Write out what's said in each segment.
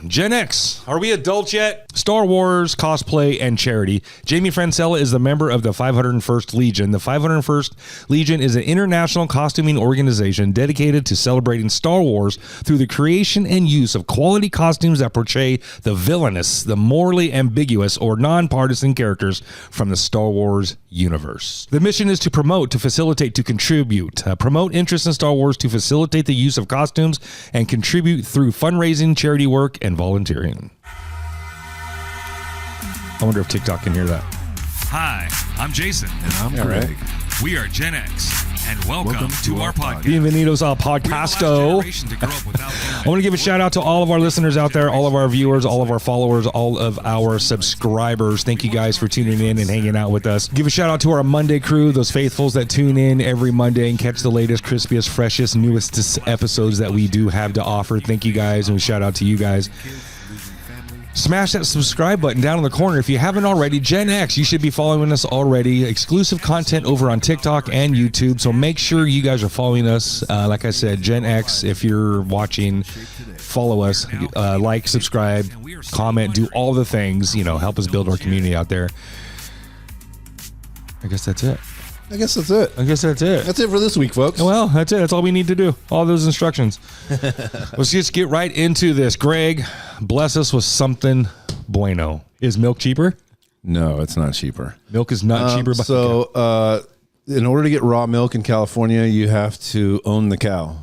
GenX. Are we adults yet? Star Wars, cosplay, and charity. Jamie Franscella is the member of the 501st Legion. The 501st Legion is an international costuming organization dedicated to celebrating Star Wars through the creation and use of quality costumes that portray the villainous, the morally ambiguous, or nonpartisan characters from the Star Wars universe. The mission is to promote, to facilitate, to contribute. Promote interest in Star Wars, to facilitate the use of costumes, and contribute through fundraising, charity work, and volunteering. I wonder if TikTok can hear that. Hi, I'm Jason. And I'm Greg. We are GenX, and welcome to our podcast. Bienvenidos al podcasto. I want to give a shout out to all of our listeners out there, all of our viewers, all of our followers, all of our subscribers. Thank you guys for tuning in and hanging out with us. Give a shout out to our Monday crew, those faithfuls that tune in every Monday and catch the latest, crispiest, freshest, newest episodes that we do have to offer. Thank you guys, and we shout out to you guys. Smash that subscribe button down in the corner. If you haven't already, Gen X, you should be following us already. Exclusive content over on TikTok and YouTube, so make sure you guys are following us. Like I said, Gen X, if you're watching, follow us, like, subscribe, comment, do all the things, help us build our community out there. I guess that's it. That's it. That's it for this week, folks. Well, that's it. That's all we need to do. All those instructions. Let's just get right into this. Greg, bless us with something bueno. Is milk cheaper? No, it's not cheaper. Milk is not cheaper. In order to get raw milk in California, you have to own the cow.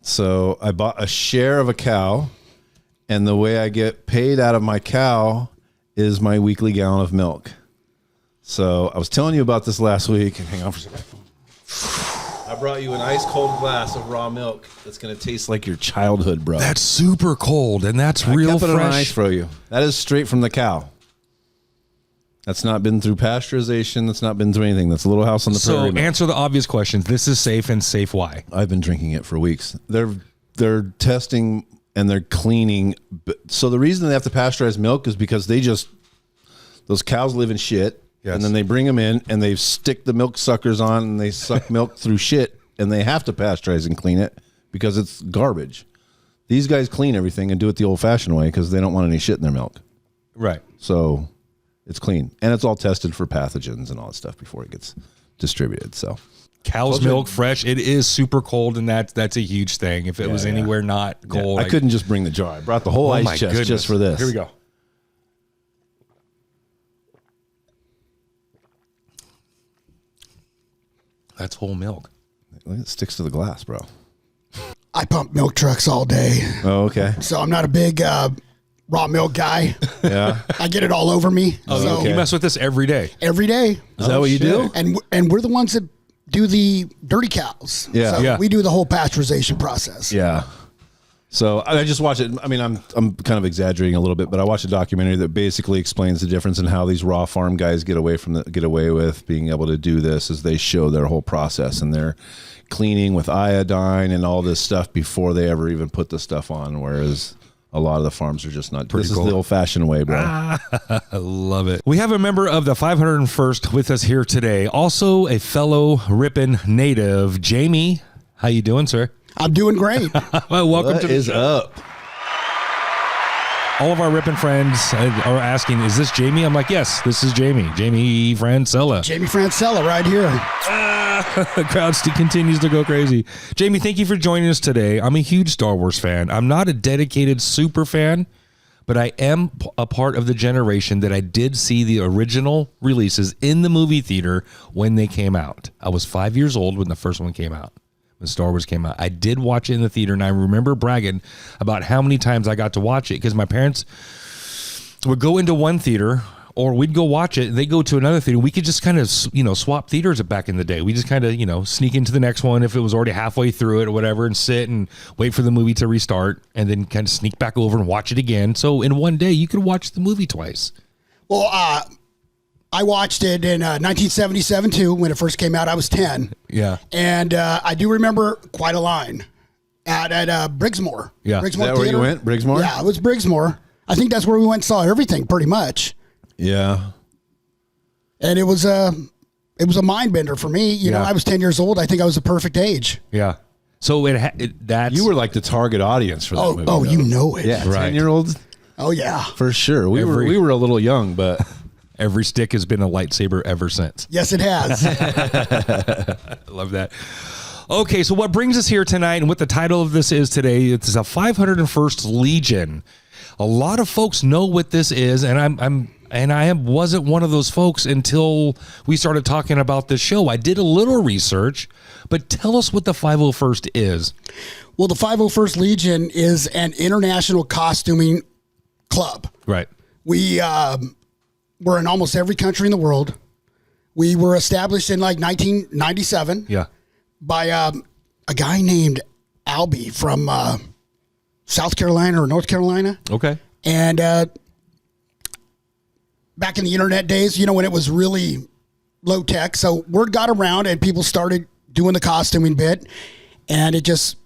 So I bought a share of a cow, and the way I get paid out of my cow is my weekly gallon of milk. So I was telling you about this last week. Hang on for a second. I brought you an ice cold glass of raw milk that's going to taste like your childhood, bro. That's super cold, and that's real fresh. I kept it on ice for you. That is straight from the cow. That's not been through pasteurization. That's not been through anything. That's a Little House on the Prairie. So answer the obvious questions. This is safe, and safe why? I've been drinking it for weeks. They're testing and they're cleaning. So the reason they have to pasteurize milk is because those cows live in shit. Yes. And then they bring them in and they stick the milk suckers on and they suck milk through shit, and they have to pasteurize and clean it because it's garbage. These guys clean everything and do it the old-fashioned way because they don't want any shit in their milk. Right. So it's clean. And it's all tested for pathogens and all that stuff before it gets distributed. So cow's milk, fresh. It is super cold, and that's a huge thing. If it was anywhere not cold. I couldn't just bring the jar. I brought the whole ice chest just for this. Here we go. That's whole milk. It sticks to the glass, bro. I pump milk trucks all day. Oh, okay. So I'm not a big raw milk guy. Yeah. I get it all over me. Oh, so you mess with this every day? Every day. Is that what you do? And we're the ones that do the dirty cows. Yeah. So we do the whole pasteurization process. Yeah. So I just watched it. I mean, I'm kind of exaggerating a little bit, but I watched a documentary that basically explains the difference in how these raw farm guys get away with being able to do this, as they show their whole process, and they're cleaning with iodine and all this stuff before they ever even put the stuff on. Whereas a lot of the farms are just not. This is the old-fashioned way, bro. I love it. We have a member of the 501st with us here today. Also a fellow Ripon native, Jamie. How you doing, sir? I'm doing great. Welcome to the show. Up? All of our Ripon friends are asking, is this Jamie? I'm like, yes, this is Jamie. Jamie Franscella. Jamie Franscella right here. The crowd continues to go crazy. Jamie, thank you for joining us today. I'm a huge Star Wars fan. I'm not a dedicated super fan, but I am a part of the generation that I did see the original releases in the movie theater when they came out. I was 5 years old when the first one came out. When Star Wars came out, I did watch it in the theater, and I remember bragging about how many times I got to watch it because my parents would go into one theater, or we'd go watch it, and they go to another theater. We could just kind of, swap theaters back in the day. We just kind of, sneak into the next one if it was already halfway through it or whatever, and sit and wait for the movie to restart, and then kind of sneak back over and watch it again. So in one day, you could watch the movie twice. Well, I watched it in 1977 too. When it first came out, I was 10. Yeah. And I do remember quite a line at Briggsmore. Yeah. Briggsmore Is that where you went? Briggsmore? Yeah, it was Briggsmore. I think that's where we went and saw everything pretty much. Yeah. And it was a mind bender for me. You know, I was 10 years old. I think I was the perfect age. Yeah. So that's You were like the target audience for that movie. Oh, though. you know it. Yeah, Right. 10-year-olds Oh, yeah. for sure. We were a little young, but every stick has been a lightsaber ever since. Yes, it has. I love that. Okay, so what brings us here tonight and what the title of this is today, it's a 501st Legion. A lot of folks know what this is, and I wasn't one of those folks until we started talking about this show. I did a little research, but tell us what the 501st is. Well, the 501st Legion is an international costuming club. Right. We're in almost every country in the world. We were established in like 1997 Yeah. by a guy named Albie from South Carolina or North Carolina. Okay. And back in the internet days, when it was really low tech. So word got around and people started doing the costuming bit, and it just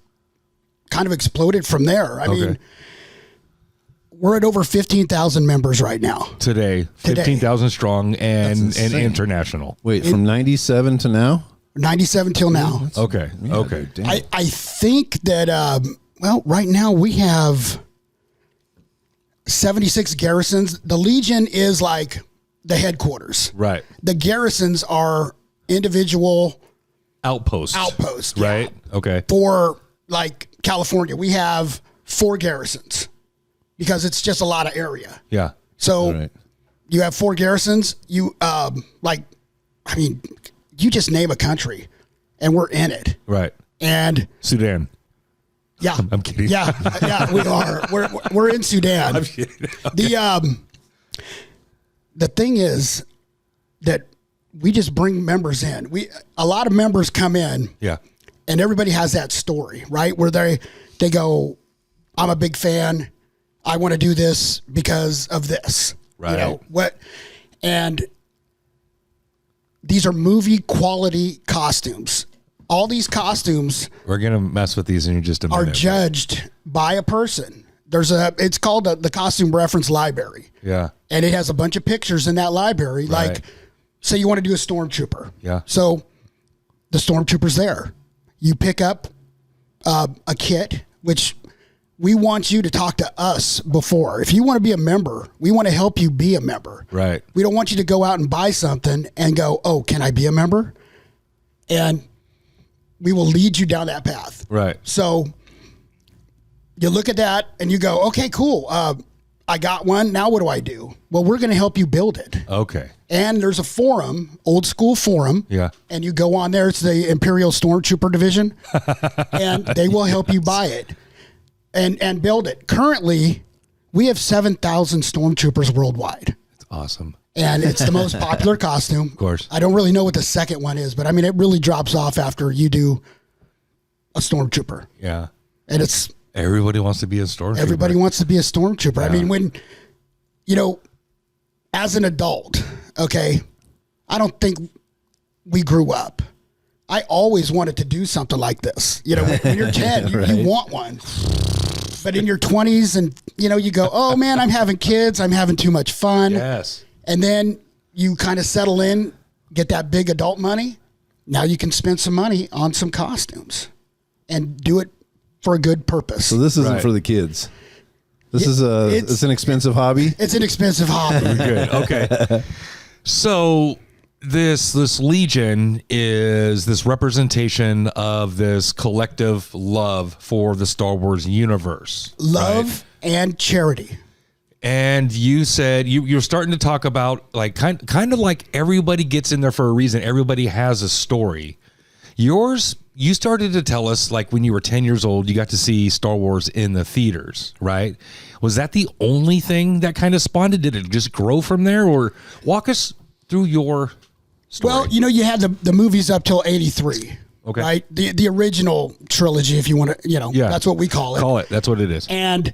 kind of exploded from there. I mean, we're at over 15,000 members right now. Today. 15,000 strong and international. wait, from 97 to now? 97 till now. Okay. Okay. Damn. I think that, right now we have 76 garrisons. The Legion is like the headquarters. Right. The garrisons are individual Outposts. yeah. Right. Okay. For like California, we have 4 garrisons because it's just a lot of area. Yeah. So Right. you have 4 garrisons. You you just name a country, and we're in it. Right. And Sudan. yeah, I'm kidding. yeah, we are. We're in Sudan. I'm kidding. The thing is that we just bring members in. A lot of members come in. Yeah. And everybody has that story, right? Where they go, I'm a big fan. I want to do this because of this. Right. And these are movie quality costumes. All these costumes We're going to mess with these in just a minute. are judged by a person. It's called the Costume Reference Library. Yeah. And it has a bunch of pictures in that library. Right. Like, say you want to do a stormtrooper. Yeah. So the stormtrooper's there. You pick up a kit, which we want you to talk to us before. If you want to be a member, we want to help you be a member. Right. We don't want you to go out and buy something and go, oh, can I be a member? And we will lead you down that path. Right. So you look at that and you go, okay, cool. I got one. Now what do I do? Well, we're going to help you build it. Okay. And there's a forum, old school forum. Yeah. And you go on there. It's the Imperial Stormtrooper Division. And they will help you buy it and build it. Currently, we have 7,000 Stormtroopers worldwide. That's awesome. And it's the most popular costume. Of course. I don't really know what the second one is, but I mean, it really drops off after you do a Stormtrooper. Yeah. And it's... Everybody wants to be a stormtrooper. Everybody wants to be a stormtrooper. Yeah. I mean, when, as an adult, okay, I don't think we grew up. I always wanted to do something like this. When you're 10, you want one. But in your 20s and, you go, oh, man, I'm having kids. I'm having too much fun. Yes. And then you kind of settle in, get that big adult money. Now you can spend some money on some costumes and do it for a good purpose. So this isn't Right. for the kids. This is it's an expensive hobby. It's an expensive hobby. Good. Okay. So this Legion is this representation of this collective love for the Star Wars universe. Love right? and charity. And you said you're starting to talk about like kind of like everybody gets in there for a reason. Everybody has a story. You started to tell us like when you were 10 years old, you got to see Star Wars in the theaters, right? Was that the only thing that kind of spawned it? Did it just grow from there, or walk us through your story? Well, you had the movies up till 83. Okay. Right? The original trilogy, if you want to, Yeah. that's what we call it. Call it. That's what it is. And,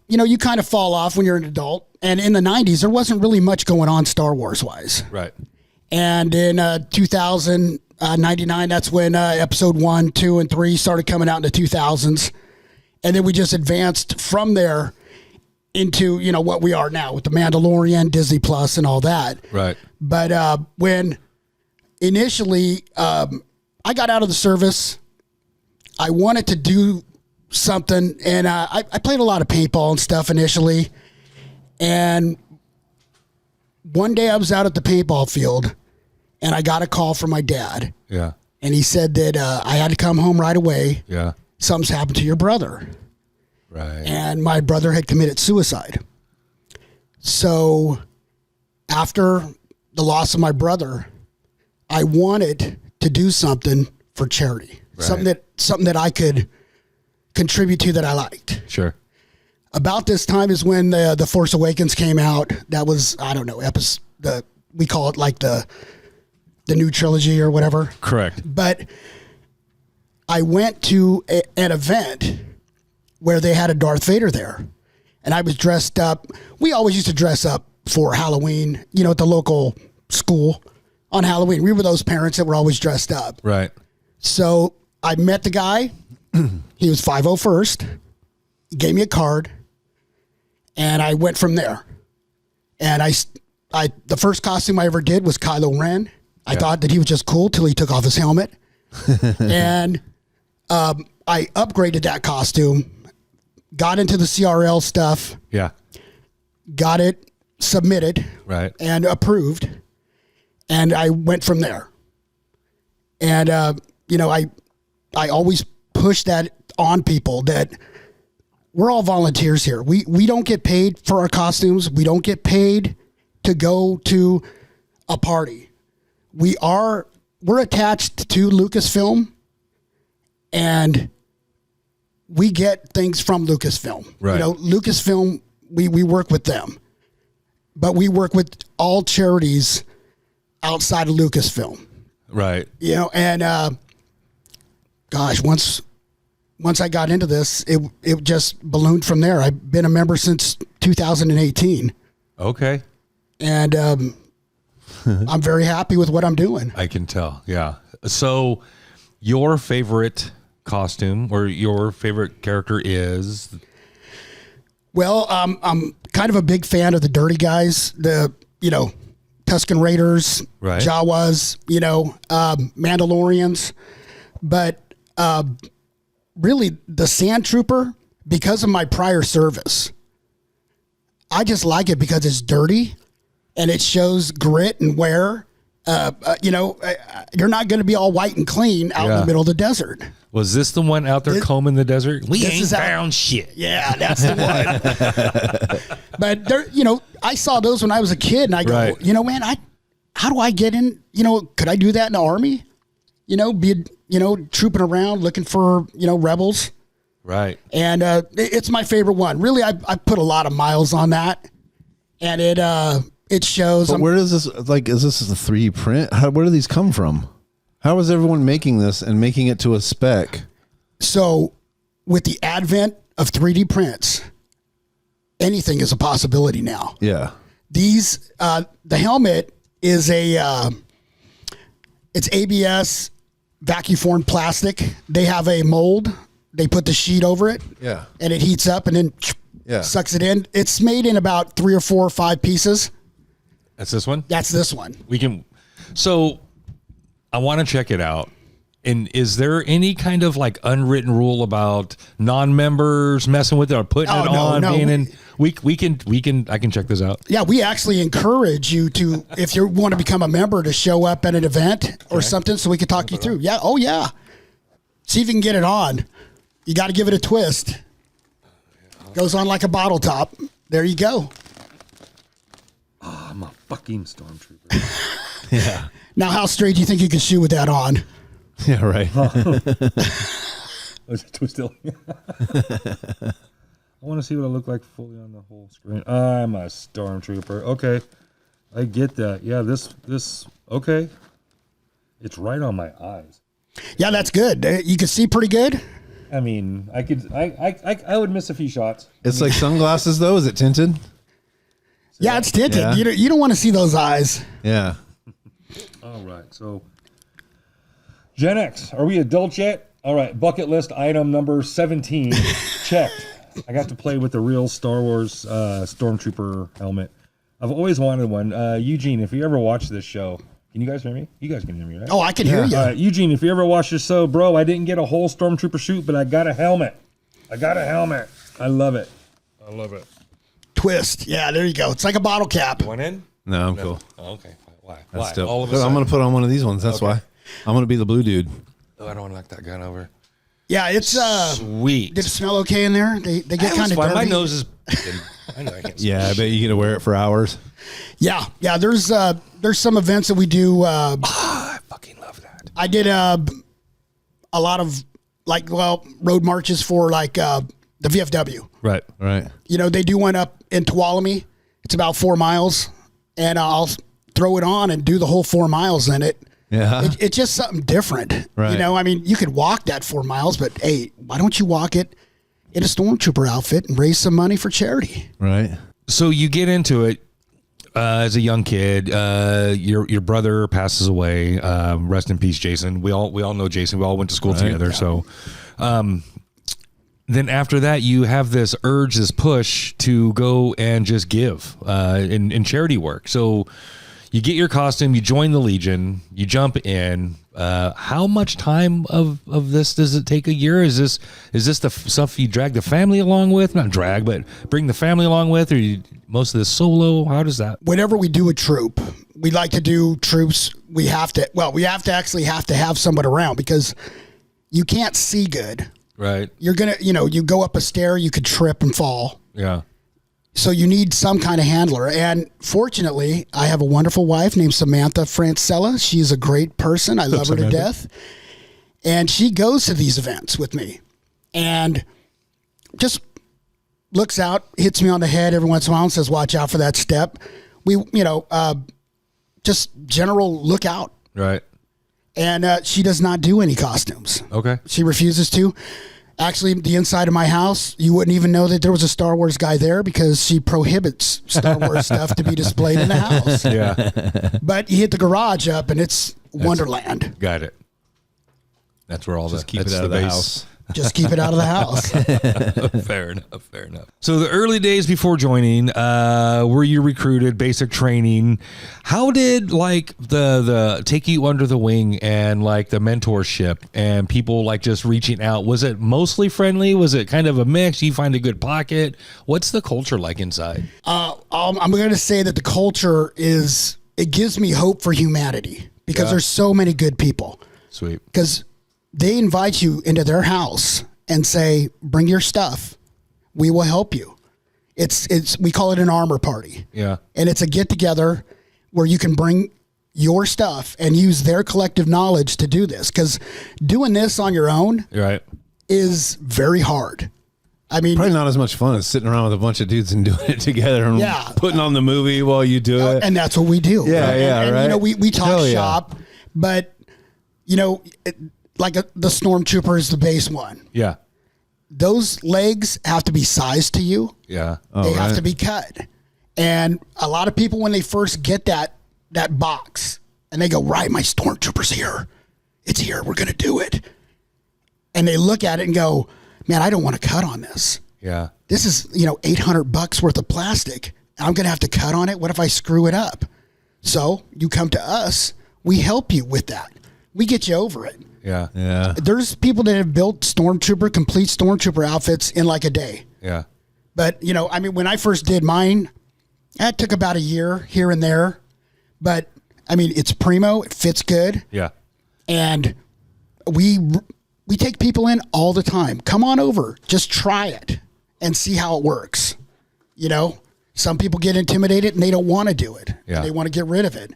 you kind of fall off when you're an adult. And in the 90s, there wasn't really much going on Star Wars wise. Right. And in 99, that's when episode 1, 2, and 3 started coming out in the 2000s. And then we just advanced from there into, what we are now with the Mandalorian, Disney Plus, and all that. Right. But when initially I got out of the service, I wanted to do something, and I played a lot of paintball and stuff initially. And one day I was out at the paintball field, and I got a call from my dad. Yeah. And he said that I had to come home right away. Yeah. Something's happened to your brother. Right. And my brother had committed suicide. So after the loss of my brother, I wanted to do something for charity. Right. Something that I could contribute to that I liked. Sure. About this time is when the Force Awakens came out. That was, I don't know, we call it like the new trilogy or whatever. Correct. But I went to an event where they had a Darth Vader there, and I was dressed up. We always used to dress up for Halloween, at the local school on Halloween. We were those parents that were always dressed up. Right. So I met the guy. He was 501st. He gave me a card, and I went from there. And the first costume I ever did was Kylo Ren. I thought that he was just cool till he took off his helmet. And I upgraded that costume, got into the CRL stuff. Yeah. Got it submitted. Right. And approved. And I went from there. And, I always push that on people that we're all volunteers here. We don't get paid for our costumes. We don't get paid to go to a party. We're attached to Lucasfilm, and we get things from Lucasfilm. Right. Lucasfilm, we work with them, but we work with all charities outside of Lucasfilm. Right. And gosh, once I got into this, it just ballooned from there. I've been a member since 2018. Okay. And I'm very happy with what I'm doing. I can tell. Yeah. So your favorite costume or your favorite character is? Well, I'm kind of a big fan of the dirty guys, the Tusken Raiders, right. Jawas, Mandalorians. But really, the Sand Trooper, because of my prior service, I just like it because it's dirty and it shows grit and wear. You're not going to be all white and clean out in the middle of the desert. Was this the one out there combing the desert? We ain't is found shit. Yeah, that's the one. But there, I saw those when I was a kid, and I go, Right. Man, how do I get in? Could I do that in the Army? Be trooping around looking for rebels. Right. And it's my favorite one. Really, I put a lot of miles on that, and it shows. But where does this, is this a 3D print? Where do these come from? How is everyone making this and making it to a spec? So with the advent of 3D prints, anything is a possibility now. Yeah. These, the helmet is it's ABS vacuum formed plastic. They have a mold. They put the sheet over it. Yeah. And it heats up and then sucks it in. It's made in about 3 or 4 or 5 pieces. That's this one? That's this one. So I want to check it out. And is there any kind of unwritten rule about non-members messing with it or putting it on? No. I can check this out. Yeah, we actually encourage you to, if you want to become a member, to show up at an event or something so we can talk you through. Yeah. Oh, yeah. See if you can get it on. You got to give it a twist. Goes on like a bottle top. There you go. Oh, I'm a fucking stormtrooper. Yeah. Now, how straight do you think you can shoot with that on? Yeah, right. Still. I want to see what I look like fully on the whole screen. I'm a stormtrooper. Okay. I get that. Yeah, this okay. It's right on my eyes. Yeah, that's good. You can see pretty good. I mean, I would miss a few shots. It's like sunglasses, though. Is it tinted? Yeah, it's tinted. Yeah. You don't want to see those eyes. Yeah. All right. So, GenX, are we adults yet? All right. Bucket list item number 17. Checked. I got to play with the real Star Wars Stormtrooper helmet. I've always wanted one. Eugene, if you ever watch this show, Can you guys hear me? You guys can hear me, right? Oh, I can hear you. All right, Eugene, if you ever watch this show, bro, I didn't get a whole Stormtrooper suit, but I got a helmet. I love it. Twist. Yeah, there you go. It's like a bottle cap. One in? No, I'm cool. Oh, okay. Why? That's Why? dope. All of a I'm sudden. going to put on one of these ones. That's why. I'm going to be the blue dude. Oh, I don't want to knock that gun over. Yeah, it's Sweet. Did it smell okay in there? They get kind of dirty. My nose is. I know I can't. Yeah, I bet you get to wear it for hours. Yeah. There's some events that we do. I fucking love that. I did a lot of road marches for the VFW. Right. You know, they do one up in Tuolumne. It's about 4 miles, and I'll throw it on and do the whole 4 miles in it. Yeah. It's just something different. Right. You know, I mean, you could walk that 4 miles, but hey, why don't you walk it in a Stormtrooper outfit and raise some money for charity? Right. So you get into it as a young kid. Your brother passes away. Rest in peace, Jason. We all know Jason. We all went to school together. Yeah. So, then after that, you have this urge, this push to go and just give in charity work. So you get your costume, you join the Legion, you jump in. How much time of this does it take a year? Is this the stuff you drag the family along with? Not drag, but bring the family along with, or most of this solo? How does that? Whenever we do a troop, we like to do troops. We have to have someone around because you can't see good. Right. You're going to, you go up a stair, you could trip and fall. Yeah. So you need some kind of handler. And fortunately, I have a wonderful wife named Samantha Franscella. She's a great person. I love her to death. And she goes to these events with me and just looks out, hits me on the head every once in a while and says, watch out for that step. We, just general look out. Right. And she does not do any costumes. Okay. She refuses to. Actually, the inside of my house, you wouldn't even know that there was a Star Wars guy there because she prohibits Star Wars stuff to be displayed in the house. Yeah. But you hit the garage up and it's Wonderland. Got it. That's where all Just the keep it out of the house. Just keep it out of the house. Fair enough. So the early days before joining, were you recruited, basic training? How did the take you under the wing and the mentorship and people just reaching out? Was it mostly friendly? Was it kind of a mix? You find a good pocket? What's the culture like inside? I'm going to say that the culture it gives me hope for humanity because there's so many good people. Sweet. Because they invite you into their house and say, bring your stuff. We will help you. We call it an armor party. Yeah. And it's a get together where you can bring your stuff and use their collective knowledge to do this. Because doing this on your own is very hard. I mean, probably not as much fun as sitting around with a bunch of dudes and doing it together and putting on the movie while you do it. And that's what we do. Yeah, right? yeah, and, right. We talk shop, but the Stormtrooper is the base one. Yeah. Those legs have to be sized to you. Yeah. They have to be cut. And a lot of people, when they first get that box and they go, right, my Stormtrooper's here. It's here. We're going to do it. And they look at it and go, man, I don't want to cut on this. Yeah. This is, $800 worth of plastic. I'm going to have to cut on it. What if I screw it up? So you come to us. We help you with that. We get you over it. Yeah. Yeah. There's people that have built complete Stormtrooper outfits in a day. Yeah. But, when I first did mine, that took about a year here and there. But, it's primo. It fits good. Yeah. And we take people in all the time. Come on over. Just try it and see how it works. Some people get intimidated and they don't want to do it. Yeah. They want to get rid of it.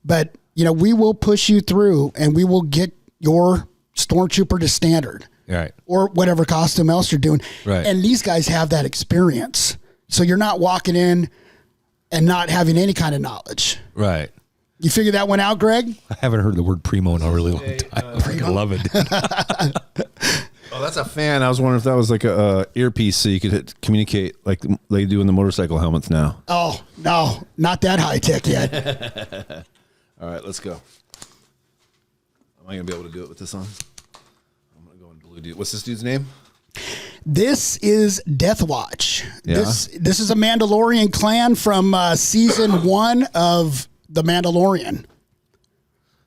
But, we will push you through and we will get your Stormtrooper to standard. Right. Or whatever costume else you're doing. Right. And these guys have that experience. So you're not walking in and not having any kind of knowledge. Right. You figure that one out, Greg? I haven't heard the word primo in a really long time. I fucking love it. Oh, that's a fan. I was wondering if that was like a earpiece so you could communicate like they do in the motorcycle helmets now. Oh, no, not that high tech yet. All right, let's go. Am I going to be able to do it with this on? I'm going to go in blue dude. What's this dude's name? This is Death Watch. Yeah. This is a Mandalorian clan from season 1 of The Mandalorian.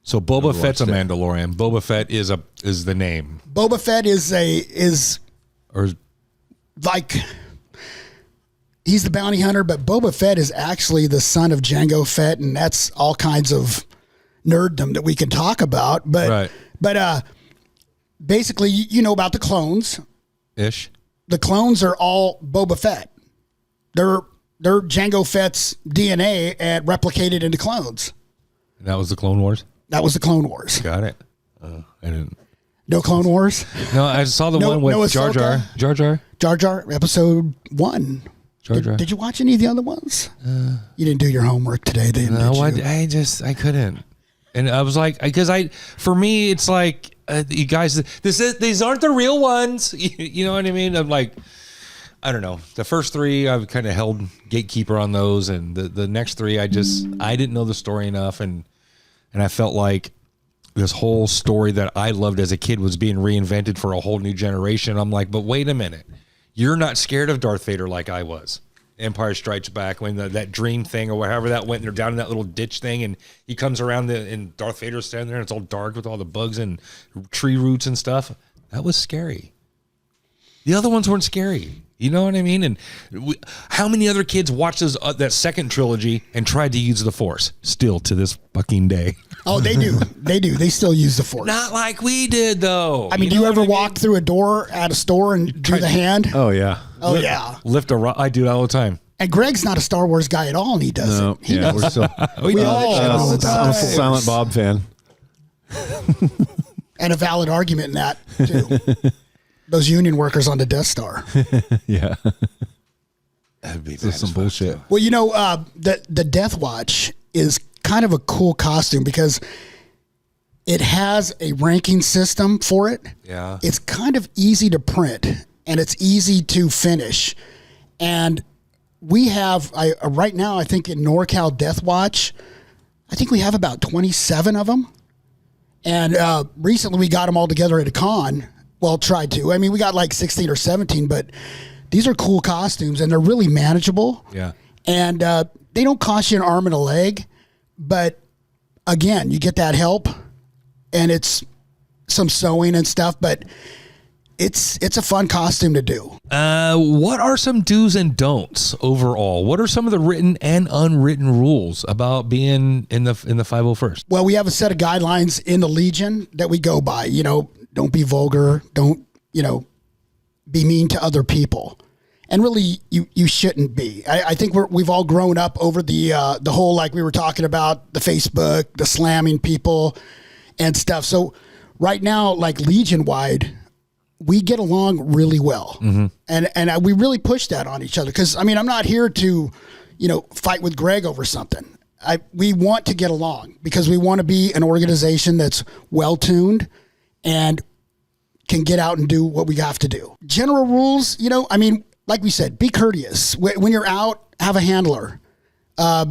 So Boba Fett's a watched it. Mandalorian. Boba Fett is the name. Boba Fett is Or like, he's the bounty hunter, but Boba Fett is actually the son of Jango Fett, and that's all kinds of nerddom that we can talk about. But basically, you know about the clones. ish. The clones are all Boba Fett. They're Jango Fett's DNA and replicated into clones. And that was the Clone Wars. That was the Clone Wars. Got it. I didn't. No Clone Wars. No, I saw the No- one with no Jar Jar. Ahsoka? Jar Jar. Jar Jar, episode 1. Jar Jar. Did you watch any of the other ones? You didn't do your homework today, did No, you? I couldn't. And I was like, for me, it's like, you guys, these aren't the real ones. You know what I mean? I'm like, I don't know. The first 3, I've kind of held gatekeeper on those, and the next 3, I didn't know the story enough, and I felt like this whole story that I loved as a kid was being reinvented for a whole new generation. I'm like, but wait a minute, you're not scared of Darth Vader like I was. Empire Strikes Back, when that dream thing or whatever that went, and they're down in that little ditch thing, and he comes around and Darth Vader's standing there, and it's all dark with all the bugs and tree roots and stuff. That was scary. The other ones weren't scary. You know what I mean? And how many other kids watched that second trilogy and tried to use the Force still to this fucking day? Oh, they do. They do. They still use the Force. Not like we did, though. I mean, do you ever walk through a door at a store and do the hand? Oh yeah. Oh, yeah. Lift a rock. I do that all the time. And Greg's not a Star Wars guy at all, and he does No, it. He yeah, does. we're still. We all I'm know a Silent Bob fan. and a valid argument in that, too. Those union workers on the Death Star. Yeah. That'd be This is some bullshit. Well, you know, the Death Watch is kind of a cool costume because it has a ranking system for it. Yeah. It's kind of easy to print and it's easy to finish. And we have, right now, I think in NorCal Death Watch, I think we have about 27 of them. And recently we got them all together at a con. Well, tried to. I mean, we got like 16 or 17, but these are cool costumes and they're really manageable. Yeah. And they don't cost you an arm and a leg, but again, you get that help and it's some sewing and stuff, but it's a fun costume to do. What are some do's and don'ts overall? What are some of the written and unwritten rules about being in the 501st? Well, we have a set of guidelines in the Legion that we go by. You know, don't be vulgar. Don't, be mean to other people. And really, you shouldn't be. I think we've all grown up over the whole, like we were talking about, the Facebook, the slamming people and stuff. So right now, like Legion-wide, we get along really well. Mm-hmm. And we really push that on each other. Because, I mean, I'm not here to, fight with Greg over something. We want to get along because we want to be an organization that's well-tuned and can get out and do what we have to do. General rules, like we said, be courteous. When you're out, have a handler. A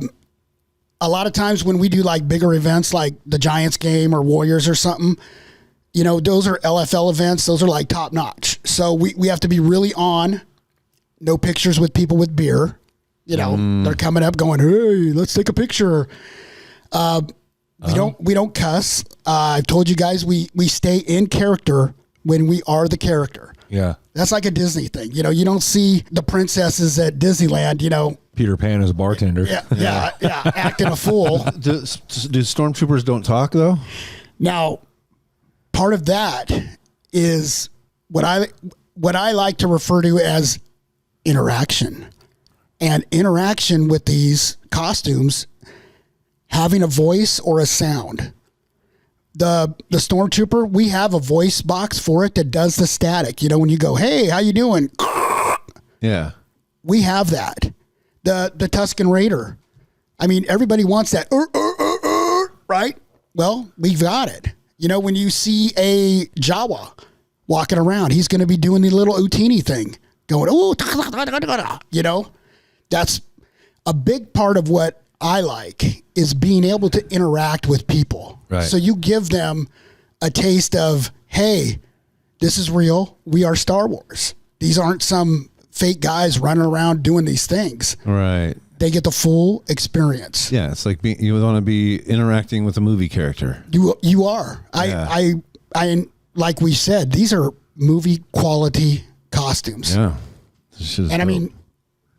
lot of times when we do like bigger events like the Giants game or Warriors or something, those are LFL events. Those are like top notch. So we have to be really on. No pictures with people with beer. They're coming up going, hey, let's take a picture. We don't cuss. I've told you guys we stay in character when we are the character. Yeah. That's like a Disney thing. You don't see the princesses at Disneyland, Peter Pan as a bartender. Yeah, acting a fool. Do stormtroopers don't talk though? Now, part of that is what I like to refer to as interaction. And interaction with these costumes, having a voice or a sound. The stormtrooper, we have a voice box for it that does the static. When you go, hey, how you doing? Yeah. We have that. The Tusken Raider. I mean, everybody wants that, right? Well, we've got it. When you see a Jawa walking around, he's going to be doing the little Utini thing, going, oh, that's a big part of what I like is being able to interact with people. Right. So you give them a taste of, hey, this is real. We are Star Wars. These aren't some fake guys running around doing these things. Right. They get the full experience. Yeah, it's like you want to be interacting with a movie character. You are. Yeah. I like we said, these are movie quality costumes. Yeah. And I mean,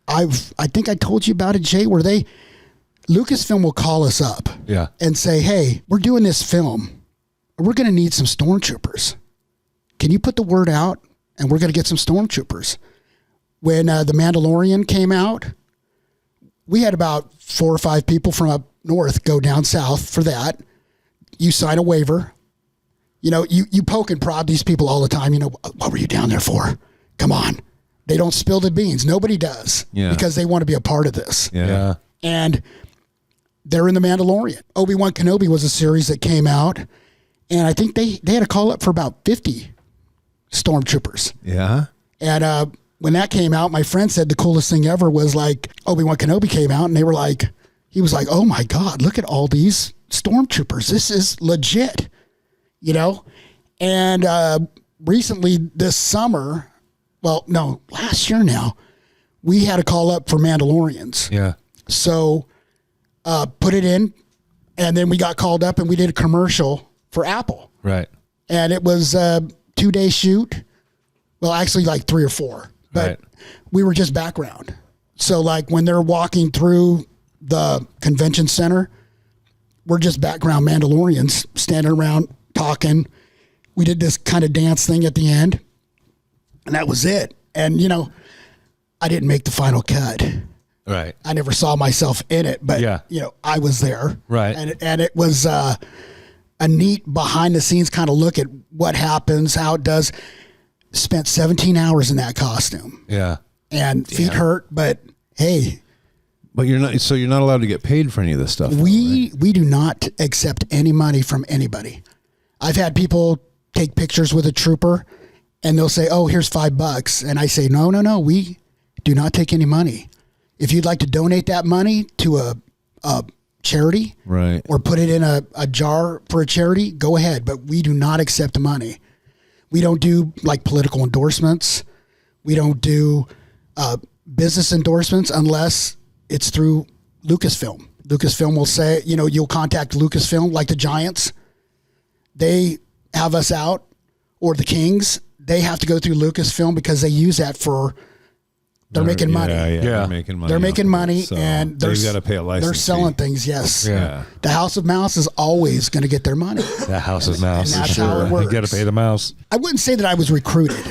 I think I told you about it, Jay, where Lucasfilm will call us up and say, hey, we're doing this film. We're going to need some stormtroopers. Can you put the word out? And we're going to get some stormtroopers. When The Mandalorian came out, we had about 4 or 5 people from up north go down south for that. You sign a waiver. You know, you poke and prod these people all the time. You know, what were you down there for? Come on. They don't spill the beans. Nobody does because they want to be a part of this. Yeah. And they're in The Mandalorian. Obi-Wan Kenobi was a series that came out, and I think they had a call up for about 50 stormtroopers. Yeah. And when that came out, my friend said the coolest thing ever was like Obi-Wan Kenobi came out, and he was like, oh my God, look at all these stormtroopers. This is legit, you know? And recently this summer, last year now, we had a call up for Mandalorians. Yeah. So put it in, and then we got called up and we did a commercial for Apple. Right. And it was a 2-day shoot. Well, actually like 3 or 4, but we were just background. So like when they're walking through the convention center, we're just background Mandalorians standing around talking. We did this kind of dance thing at the end, and that was it. And, you know, I didn't make the final cut. Right. I never saw myself in it, but, you know, I was there. Right. And it was a neat behind the scenes kind of look at what happens, how it does. Spent 17 hours in that costume. Yeah. And feet hurt, but hey. But you're not allowed to get paid for any of this stuff. We do not accept any money from anybody. I've had people take pictures with a trooper and they'll say, oh, here's $5. And I say, no, we do not take any money. If you'd like to donate that money to a charity, right, or put it in a jar for a charity, go ahead. But we do not accept money. We don't do like political endorsements. We don't do business endorsements unless it's through Lucasfilm. Lucasfilm will say, you know, you'll contact Lucasfilm, like the Giants. They have us out, or the Kings. They have to go through Lucasfilm because they use that for. They're making money. Yeah, they're making money. They're making money, so and they've got to pay a license. They're selling fee. things. Yes. Yeah. The House of Mouse is always going to get their money. The House of Mouse. And that's sure. how it works. You got to pay the mouse. I wouldn't say that I was recruited.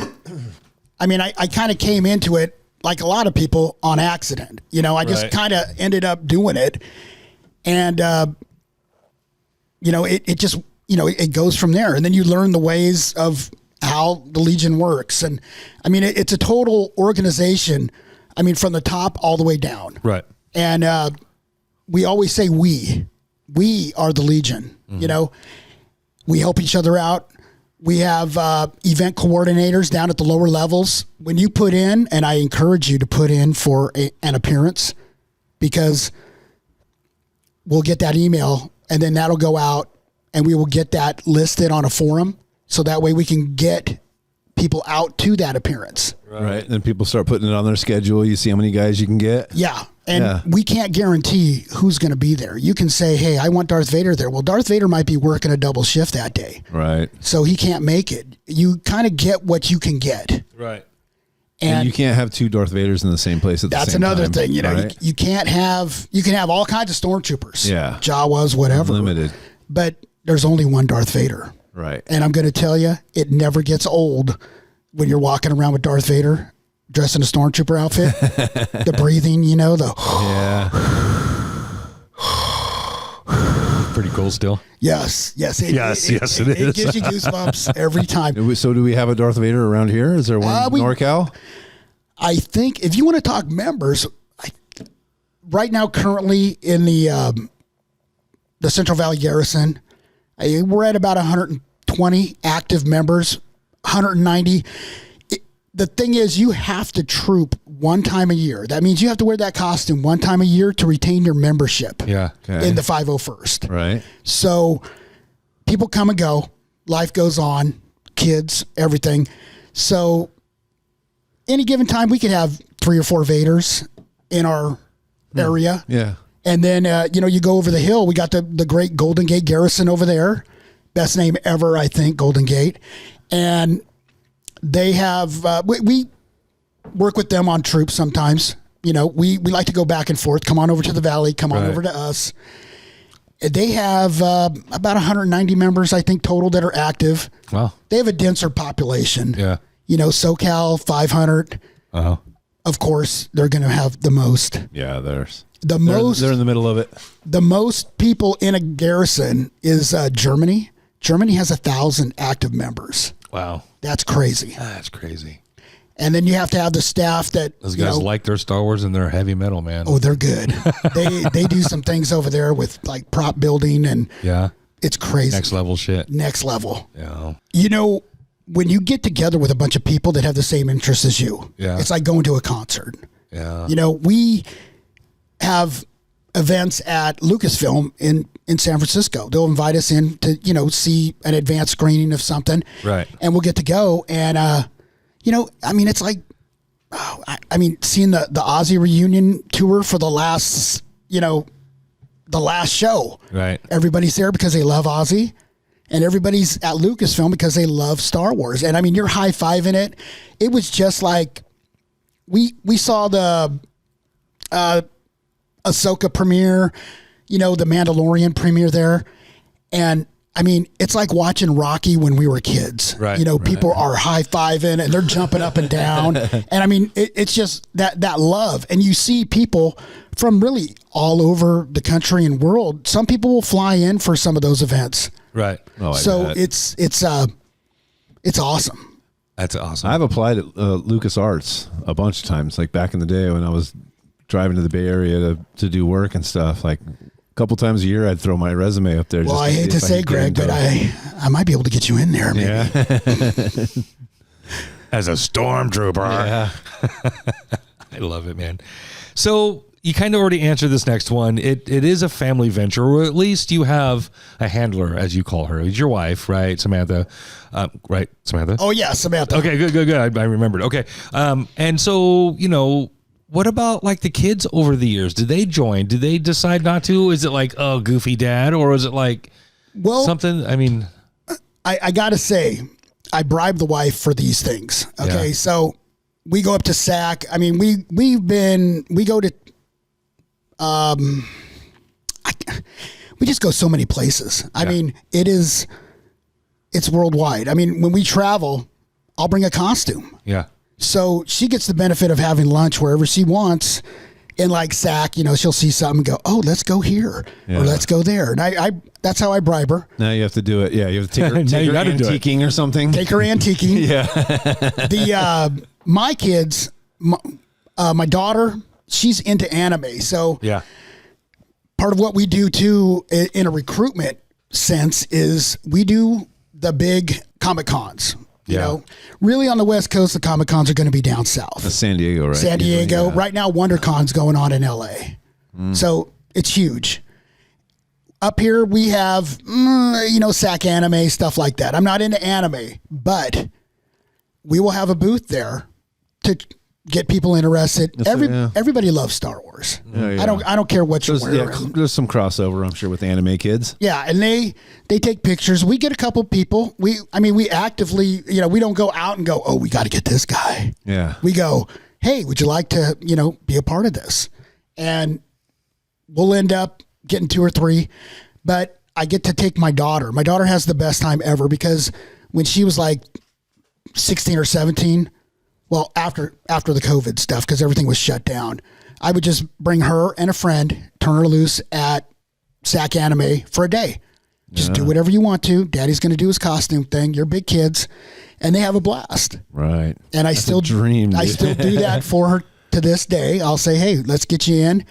I mean, I kind of came into it like a lot of people on accident. You know, I just kind of ended up doing it, and you know, it just, you know, it goes from there, and then you learn the ways of how the Legion works, and I mean, it's a total organization. I mean, from the top all the way down. Right. And we always say we are the Legion. Mm-hmm. You know, we help each other out. We have event coordinators down at the lower levels. When you put in, and I encourage you to put in for an appearance, because we'll get that email and then that'll go out and we will get that listed on a forum. So that way we can get people out to that appearance. Right. And then people start putting it on their schedule. You see how many guys you can get. Yeah. And we can't guarantee who's going to be there. You can say, hey, I want Darth Vader there. Well, Darth Vader might be working a double shift that day. Right. So he can't make it. You kind of get what you can get. Right. And you can't have 2 Darth Vaders in the same place at the same time. That's another thing. You know, you can't have, you can have all kinds of stormtroopers. Yeah. Jawas, whatever. Limited. But there's only one Darth Vader. Right. And I'm going to tell you, it never gets old when you're walking around with Darth Vader dressed in a stormtrooper outfit. The breathing, you know, Pretty cool still. Yes. It is. It gives you goosebumps every time. So do we have a Darth Vader around here? Is there one in NorCal? I think if you want to talk members, right now, currently in the Central Valley Garrison, we're at about 120 active members, 190. The thing is, you have to troop one time a year. That means you have to wear that costume one time a year to retain your membership in the 501st. Right. So people come and go. Life goes on. Kids, everything. So any given time, we could have 3 or 4 Vaders in our area. Yeah. And then, you go over the hill. We got the great Golden Gate Garrison over there. Best name ever, I think, Golden Gate. And they have, we work with them on troops sometimes. We like to go back and forth. Come on over to the valley. Come on over to us. They have about 190 members, I think, total that are active. Wow. They have a denser population. Yeah. SoCal, 500. Uh-huh. Of course, they're going to have the most. Yeah, they're They're in the middle of it. The most people in a garrison is Germany. Germany has 1,000 active members. Wow. That's crazy. That's crazy. And then you have to have the staff that Those guys like their Star Wars and their heavy metal, man. Oh, they're good. they do some things over there with like prop building and it's crazy. Next level shit. Next level. Yeah. When you get together with a bunch of people that have the same interests as you, it's like going to a concert. Yeah. We have events at Lucasfilm in San Francisco. They'll invite us in to, see an advanced screening of something. Right. And we'll get to go. And, it's like, seeing the Ozzy reunion tour for the last show. Right. Everybody's there because they love Ozzy. And everybody's at Lucasfilm because they love Star Wars. And you're high-fiving it. It was just like, we saw the Ahsoka premiere, the Mandalorian premiere there. And it's like watching Rocky when we were kids. Right. People are high-fiving and they're jumping up and down. And it's just that love. And you see people from really all over the country and world. Some people will fly in for some of those events. Right. Oh, So it's awesome. That's awesome. I've applied at LucasArts a bunch of times, like back in the day when I was driving to the Bay Area to do work and stuff. Like a couple times a year, I'd throw my resume up there. Well, I hate to say, Greg, but I might be able to get you in there. Maybe. Yeah. As a stormtrooper. Yeah. I love it, man. So you kind of already answered this next one. It is a family venture, or at least you have a handler, as you call her. It's your wife, right, Samantha? Right, Samantha? Oh, yeah, Samantha. Okay, good. I remembered. Okay. And so, what about like the kids over the years? Did they join? Did they decide not to? Is it like, oh, goofy dad? Or is it like something? I got to say, I bribe the wife for these things. Okay. Yeah. So we go up to SAC. We go to, we just go so many places. It's worldwide. When we travel, I'll bring a costume. Yeah. So she gets the benefit of having lunch wherever she wants. In like SAC, she'll see something and go, oh, let's go here or let's go there. And I that's how I bribe her. Now you have to do it. Yeah, you have to take her, antiquing or something. Take her antiquing. Yeah. My kids, my daughter, she's into anime. So part of what we do too in a recruitment sense is we do the big Comic Cons. Really on the West Coast, the Comic Cons are going to be down south. That's San Diego, right? San Diego. Right now, WonderCon's going on in LA. So it's huge. Up here, we have, SAC anime, stuff like that. I'm not into anime, but we will have a booth there to get people interested. Everybody loves Star Wars. Yeah. I don't care what you're wearing. There's some crossover, I'm sure, with anime kids. Yeah, and they take pictures. We get a couple people. We actively, we don't go out and go, oh, we got to get this guy. Yeah. We go, hey, would you like to, be a part of this? And we'll end up getting 2 or 3. But I get to take my daughter. My daughter has the best time ever because when she was like 16 or 17, well, after the COVID stuff, because everything was shut down, I would just bring her and a friend, turn her loose at SAC Anime for a day. Just do whatever you want to. Daddy's going to do his costume thing. You're big kids, and they have a blast. Right. And I still do that for her to this day. I'll say, hey, let's get you in.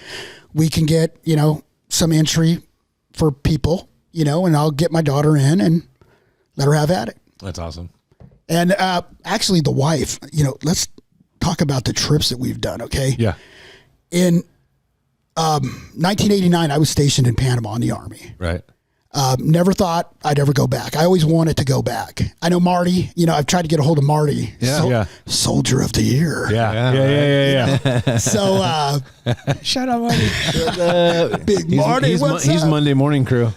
We can get, some entry for people, and I'll get my daughter in and let her have at it. That's awesome. And actually, the wife, let's talk about the trips that we've done, okay? Yeah. In 1989, I was stationed in Panama in the Army. Right. Never thought I'd ever go back. I always wanted to go back. I know Marty, I've tried to get a hold of Marty. Yeah. Soldier of the Year. Yeah. So, Shout out, Marty. Big Marty, He's Monday morning crew.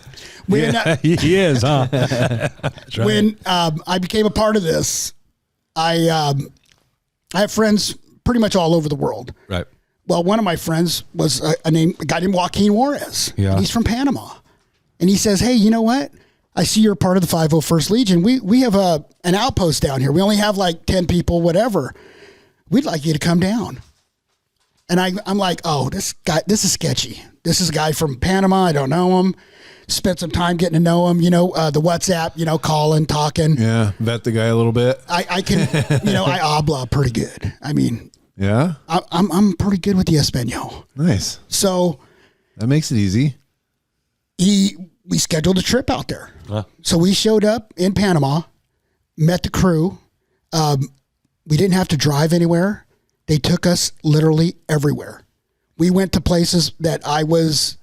When, He is, huh? That's right. when I became a part of this, I have friends pretty much all over the world. Right. Well, one of my friends was a guy named Joaquin Juarez. Yeah. And he's from Panama. And he says, hey, you know what? I see you're part of the 501st Legion. We have an outpost down here. We only have like 10 people, whatever. We'd like you to come down. And I'm like, oh, this is sketchy. This is a guy from Panama. I don't know him. Spent some time getting to know him, the WhatsApp, calling, talking. Yeah. Vet the guy a little bit. I can, I habla pretty good. I mean, Yeah. I'm pretty good with the Espanol. Nice. So That makes it easy. we scheduled a trip out there. Huh. So we showed up in Panama, met the crew. We didn't have to drive anywhere. They took us literally everywhere. We went to places that I was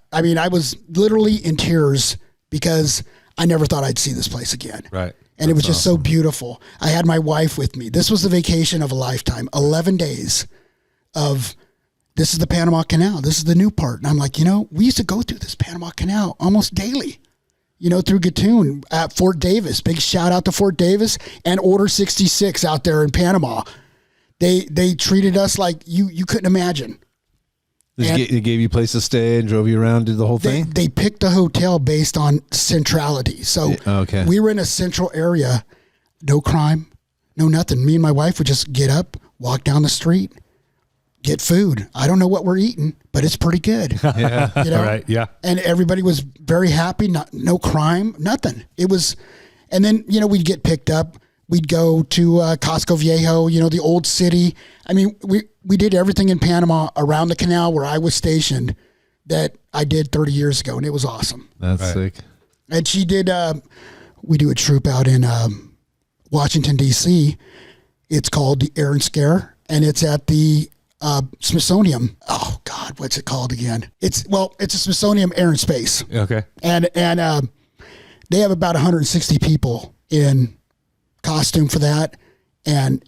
literally in tears because I never thought I'd see this place again. Right. And it was just so beautiful. I had my wife with me. This was the vacation of a lifetime. 11 days of, this is the Panama Canal. This is the new part. And I'm like, we used to go through this Panama Canal almost daily, through Gatun at Fort Davis. Big shout out to Fort Davis and Order 66 out there in Panama. They treated us like you couldn't imagine. They gave you a place to stay and drove you around, did the whole thing? They picked a hotel based on centrality. So okay. we were in a central area, no crime, no nothing. Me and my wife would just get up, walk down the street, get food. I don't know what we're eating, but it's pretty good. Yeah. All right. Yeah. And everybody was very happy. No crime, nothing. It was, and then, we'd get picked up. We'd go to Casco Viejo, the old city. I mean, we did everything in Panama around the canal where I was stationed that I did 30 years ago, and it was awesome. That's sick. And she did, we do a troop out in Washington, D.C. It's called the Air and Scare, and it's at the Smithsonian. Oh, God, what's it called again? It's a Smithsonian Air and Space. Okay. And they have about 160 people in costume for that, and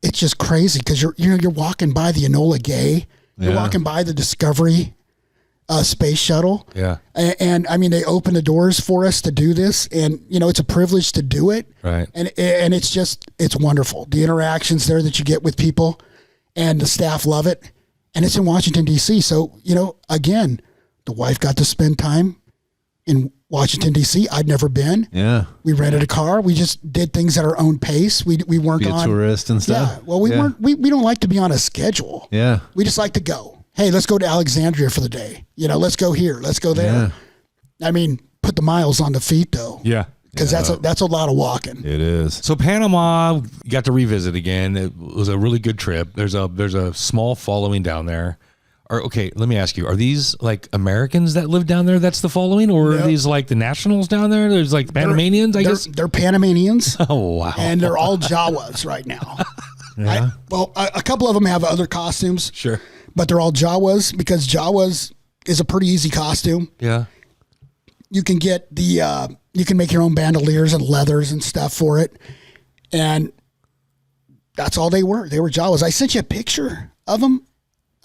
it's just crazy because you're walking by the Enola Gay, you're walking by the Discovery space shuttle, and I mean they open the doors for us to do this, and it's a privilege to do it, Right. And it's wonderful, the interactions there that you get with people, and the staff love it, and it's in Washington D.C. So again, the wife got to spend time in Washington, D.C. I'd never been. Yeah. We rented a car. We just did things at our own pace. We weren't Be a tourist and stuff. Yeah. Well, we weren't. We don't like to be on a schedule. Yeah. We just like to go. Hey, let's go to Alexandria for the day. Let's go here. Let's go there. Yeah. I mean, put the miles on the feet though. Yeah. Because that's a lot of walking. It is. So Panama, you got to revisit again. It was a really good trip. There's a small following down there. Okay, let me ask you: are these like Americans that live down there? That's the following, or are these like the nationals down there? There's like Panamanians, I guess. They're Panamanians. Oh wow! And they're all Jawas right now. Yeah. A couple of them have other costumes. Sure. But they're all Jawas because Jawas is a pretty easy costume. Yeah. You can get you can make your own bandoliers and leathers and stuff for it. And that's all they were. They were Jawas. I sent you a picture of them.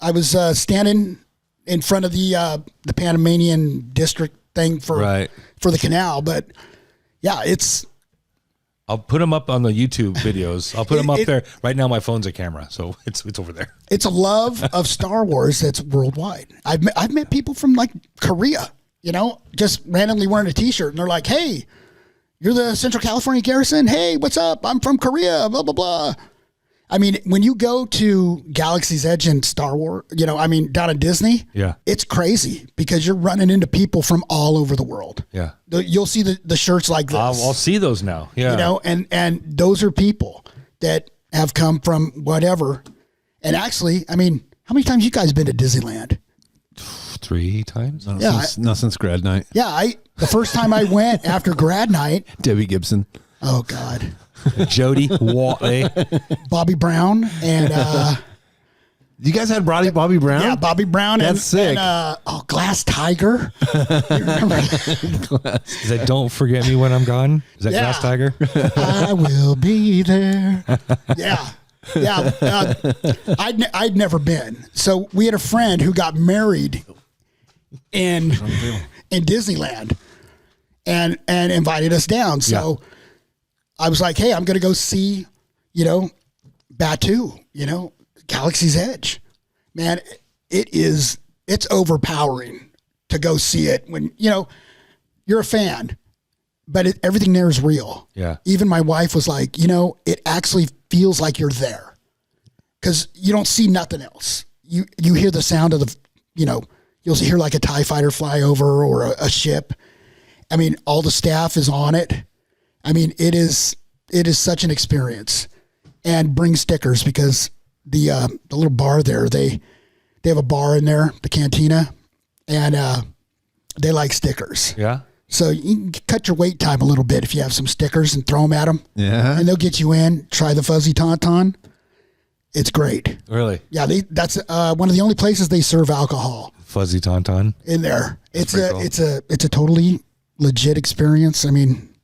I was standing in front of the Panamanian district thing for the canal. But yeah, I'll put them up on the YouTube videos. I'll put them up there. Right now, my phone's a camera, so it's over there. It's a love of Star Wars that's worldwide. I've met people from like Korea, just randomly wearing a T-shirt, and they're like, "Hey, you're the Central California Garrison. Hey, what's up? I'm from Korea. Blah blah blah." I mean, when you go to Galaxy's Edge and Star Wars, down at Disney, it's crazy because you're running into people from all over the world. Yeah, you'll see the shirts like this. I'll see those now. Yeah, and those are people that have come from whatever. And actually, I mean, how many times you guys been to Disneyland? 3 times. Not since grad night. Yeah, the first time I went after grad night. Debbie Gibson. Oh God. Jody Watley. Bobby Brown and You guys had Bobby Brown? Yeah, Bobby Brown. That's sick. And Glass Tiger. You remember? Is that Don't Forget Me When I'm Gone? Is that Glass Tiger? I will be there. Yeah. I'd never been. So we had a friend who got married in Disneyland and invited us down. So I was like, hey, I'm going to go see, Batu, Galaxy's Edge. Man, it's overpowering to go see it when, you're a fan, but everything there is real. Yeah. Even my wife was like, it actually feels like you're there because you don't see nothing else. You hear the sound of you'll hear like a TIE fighter fly over or a ship. I mean, all the staff is on it. I mean, it is such an experience. And bring stickers because the little bar there, they have a bar in there, the cantina, and they like stickers. Yeah. So you can cut your wait time a little bit if you have some stickers and throw them at them. Yeah. And they'll get you in. Try the Fuzzy Tauntaun. It's great. Really? Yeah, that's one of the only places they serve alcohol. Fuzzy Tauntaun. In there. It's a cool. it's a totally legit experience. I mean,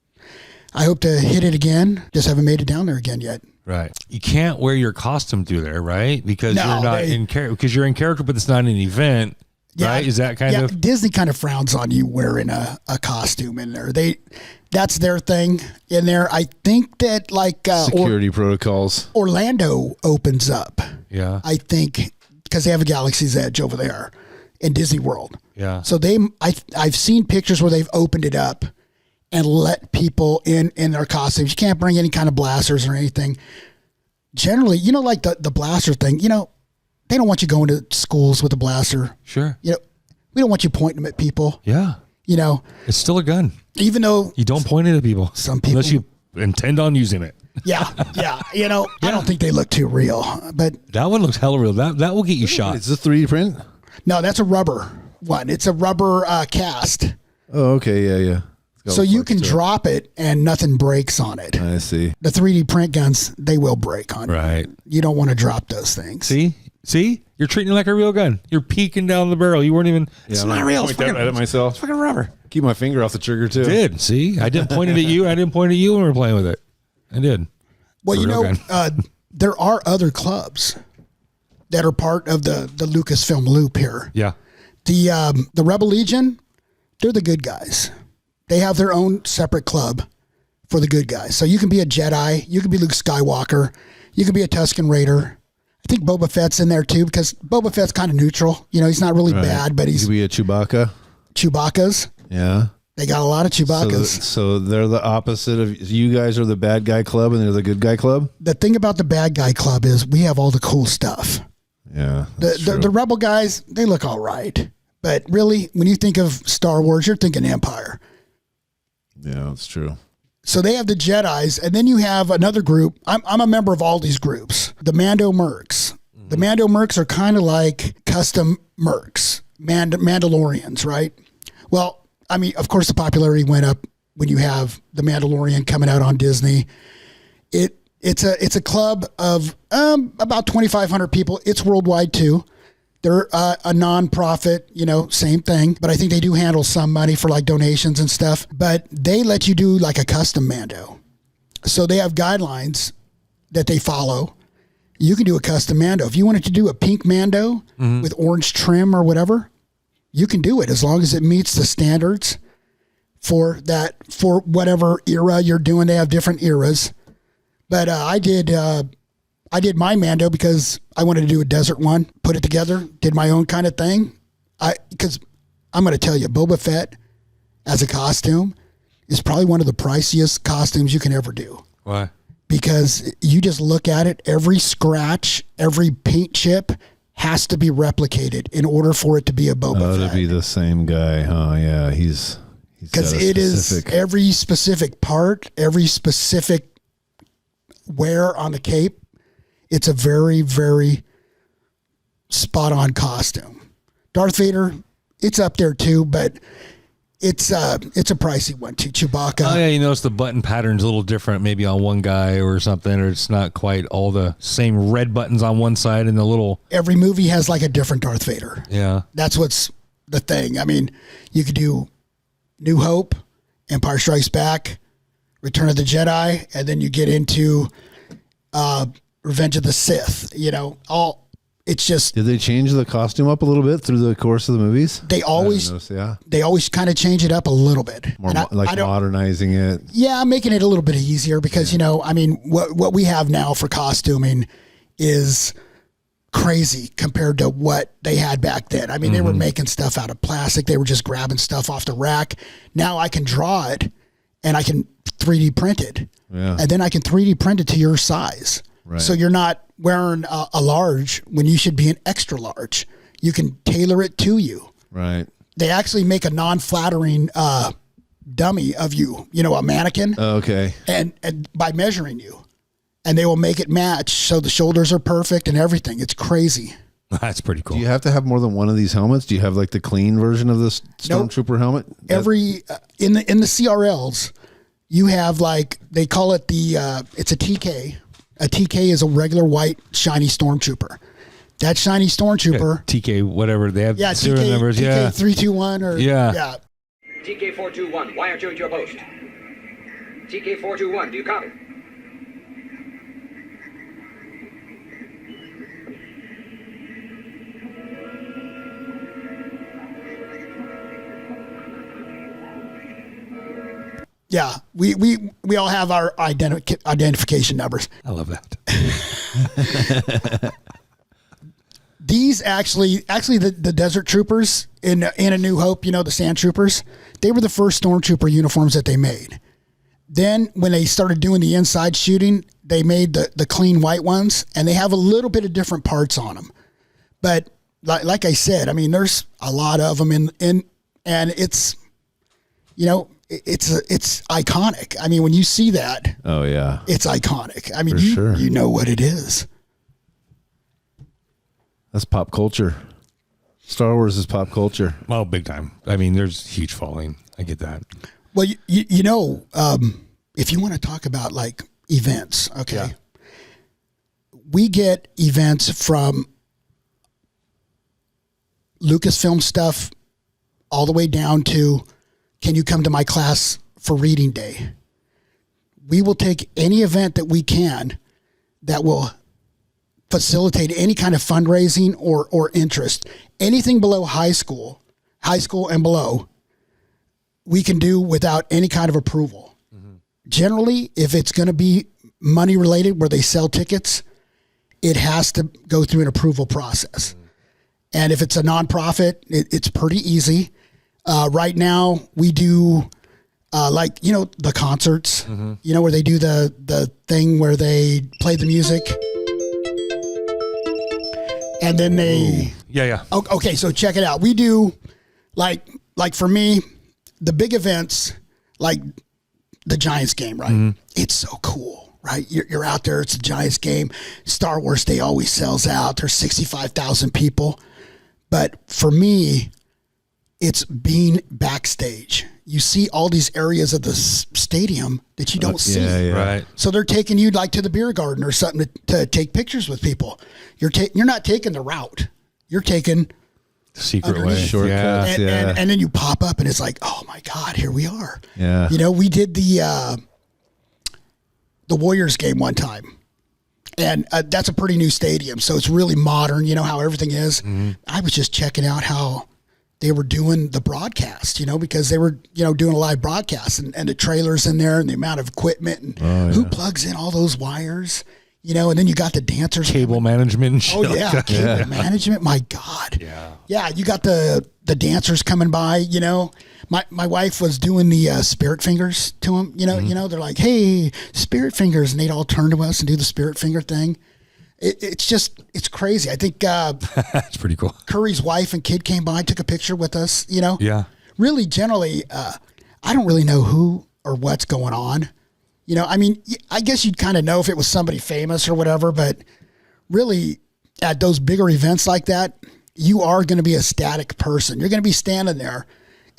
I hope to hit it again. Just haven't made it down there again yet. Right. You can't wear your costume through there, right? Because you're not in character. Because you're in character, but it's not an event, right? Is that kind of Disney kind of frowns on you wearing a costume in there. That's their thing in there. I think that security protocols. Orlando opens up. Yeah. I think because they have a Galaxy's Edge over there in Disney World. Yeah. So I've seen pictures where they've opened it up and let people in their costumes. You can't bring any kind of blasters or anything. Generally, like the blaster thing, they don't want you going to schools with a blaster. Sure. We don't want you pointing them at people. Yeah. It's still a gun. Even though You don't point it at people. Some people- Unless you intend on using it. yeah. I don't think they look too real, but That one looks hella real. That will get you shot. It's a 3D print? no, that's a rubber one. It's a rubber cast. Oh, okay. Yeah. So you can drop it and nothing breaks on it. I see. The 3D print guns, they will break on you. Right. You don't want to drop those things. See? You're treating it like a real gun. You're peeking down the barrel. You weren't even. It's I'm not not real. point that at myself. It's fucking rubber. Keep my finger off the trigger too. Did see? I didn't point it at you. I didn't point at you when we were playing with it. I did. Well, It's a real gun. there are other clubs that are part of the Lucasfilm loop here. Yeah. The Rebel Legion, they're the good guys. They have their own separate club for the good guys. So you can be a Jedi, you can be Luke Skywalker, you can be a Tusken Raider. I think Boba Fett's in there too because Boba Fett's kind of neutral. He's not really bad, but You he's could be a Chewbacca. Chewbacca's. Yeah. They got a lot of Chewbaccas. So they're the opposite of you guys are the bad guy club and they're the good guy club. The thing about the bad guy club is we have all the cool stuff. Yeah. The Rebel guys, they look all right. But really, when you think of Star Wars, you're thinking Empire. Yeah, that's true. So they have the Jedis, and then you have another group. I'm a member of all these groups. The Mando Mercs. The Mando Mercs are kind of like custom Mercs, Mandalorians, right? Well, I mean, of course, the popularity went up when you have the Mandalorian coming out on Disney. It's a club of about 2,500 people. It's worldwide too. They're a non-profit, same thing. But I think they do handle some money for like donations and stuff. But they let you do like a custom Mando. So they have guidelines that they follow. You can do a custom Mando. If you wanted to do a pink Mando with orange trim or whatever, you can do it as long as it meets the standards for whatever era you're doing. They have different eras. But I did my Mando because I wanted to do a desert one, put it together, did my own kind of thing. Because I'm going to tell you, Boba Fett as a costume is probably one of the priciest costumes you can ever do. Why? Because you just look at it, every scratch, every paint chip has to be replicated in order for it to be a Boba Fett. To be the same guy, huh? Yeah, he's because it is every specific part, every specific wear on the cape. It's a very, very spot on costume. Darth Vader, it's up there too, but it's a pricey one too. Chewbacca. Oh yeah, you notice the button pattern's a little different, maybe on one guy or something, or it's not quite all the same red buttons on one side and the little. Every movie has like a different Darth Vader. Yeah, that's what's the thing. I mean, you could do New Hope, Empire Strikes Back, Return of the Jedi, and then you get into Revenge of the Sith. You know, all. It's just. Did they change the costume up a little bit through the course of the movies? They always kind of change it up a little bit. More modernizing it. Yeah, making it a little bit easier because, you know, I mean, what we have now for costuming is crazy compared to what they had back then. I mean, they were making stuff out of plastic. They were just grabbing stuff off the rack. Now I can draw it and I can 3D print it. Yeah. And then I can 3D print it to your size. Right. So you're not wearing a large when you should be an extra large. You can tailor it to you. Right. They actually make a non-flattering dummy of you, you know, a mannequin. Oh, okay. And by measuring you. And they will make it match so the shoulders are perfect and everything. It's crazy. That's pretty cool. Do you have to have more than one of these helmets? Do you have like the clean version of the Stormtrooper helmet? Every in the CRLs, you have like they call it it's a TK. A TK is a regular white shiny Stormtrooper. That shiny Stormtrooper. TK, whatever they have. Serial TK, numbers. TK 321 or yeah. TK 421, why aren't you at your post? TK 421, do you copy? Yeah, we all have our identification numbers. I love that. These actually the Desert Troopers in A New Hope, you know, the Sand Troopers, they were the first Stormtrooper uniforms that they made. Then when they started doing the inside shooting, they made the clean white ones, and they have a little bit of different parts on them. But like I said, I mean, there's a lot of them in and it's, you know, it's iconic. I mean, when you see that, oh yeah, it's iconic. I mean, sure. You know what it is. That's pop culture. Star Wars is pop culture. Well, big time. I mean, there's huge following. I get that. Well, you know, if you want to talk about like events, okay, Yeah. We get events from Lucasfilm stuff all the way down to, can you come to my class for reading day? We will take any event that we can that will facilitate any kind of fundraising or interest. Anything below high school and below, we can do without any kind of approval. Mm-hmm. Generally, if it's going to be money related where they sell tickets, it has to go through an approval process. Mm-hmm. And if it's a nonprofit, it's pretty easy. Right now we do, like, you know, the concerts, mm-hmm. you know, where they do the thing where they play the music and then they, yeah. Okay. So check it out. We do like for me, the big events, like the Giants game, right? Mm-hmm. It's so cool, right? You're out there. It's the Giants game. Star Wars Day always sells out. There's 65,000 people. But for me, it's being backstage. You see all these areas of the stadium that you don't see. Yeah. Right. So they're taking you like to the beer garden or something to take pictures with people. You're not taking the route. You're taking secret way. underneath. Shortcuts. And then you pop up and it's like, oh my God, here we are. Yeah. You know, we did the Warriors game one time. And that's a pretty new stadium. So it's really modern, you know, how everything is. Mm-hmm. I was just checking out how they were doing the broadcast, you know, because they were, you know, doing a live broadcast and the trailers in there and the amount of equipment and who plugs in all those wires, you know, and then you got the dancers. Cable management. And shit cable management. My God. Yeah. You got the dancers coming by, you know. My wife was doing the spirit fingers to them, you know. Mm-hmm. You know, they're like, "Hey, spirit fingers," and they'd all turn to us and do the spirit finger thing. It's crazy. I think that's pretty cool. Curry's wife and kid came by, took a picture with us. You know, yeah. Really, generally, I don't really know who or what's going on. You know, I mean, I guess you'd kind of know if it was somebody famous or whatever, but really, at those bigger events like that, you are going to be a static person. You're going to be standing there.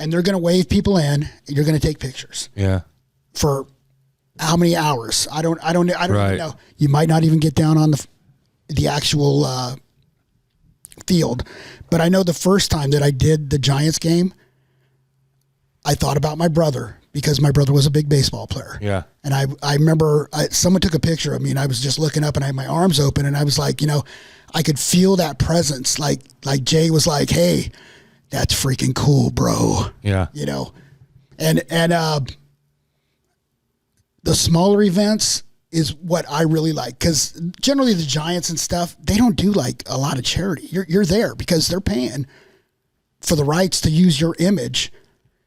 and they're going to wave people in, and you're going to take pictures Yeah. for how many hours? I don't Right. even know. You might not even get down on the actual field, but I know the first time that I did the Giants game, I thought about my brother because my brother was a big baseball player. Yeah. And I remember someone took a picture of me, and I was just looking up, and I had my arms open, and I was like, I could feel that presence. Like Jay was like, "Hey, that's freaking cool, bro." Yeah. And the smaller events is what I really like, because generally the Giants and stuff, they don't do like a lot of charity. You're there because they're paying for the rights to use your image.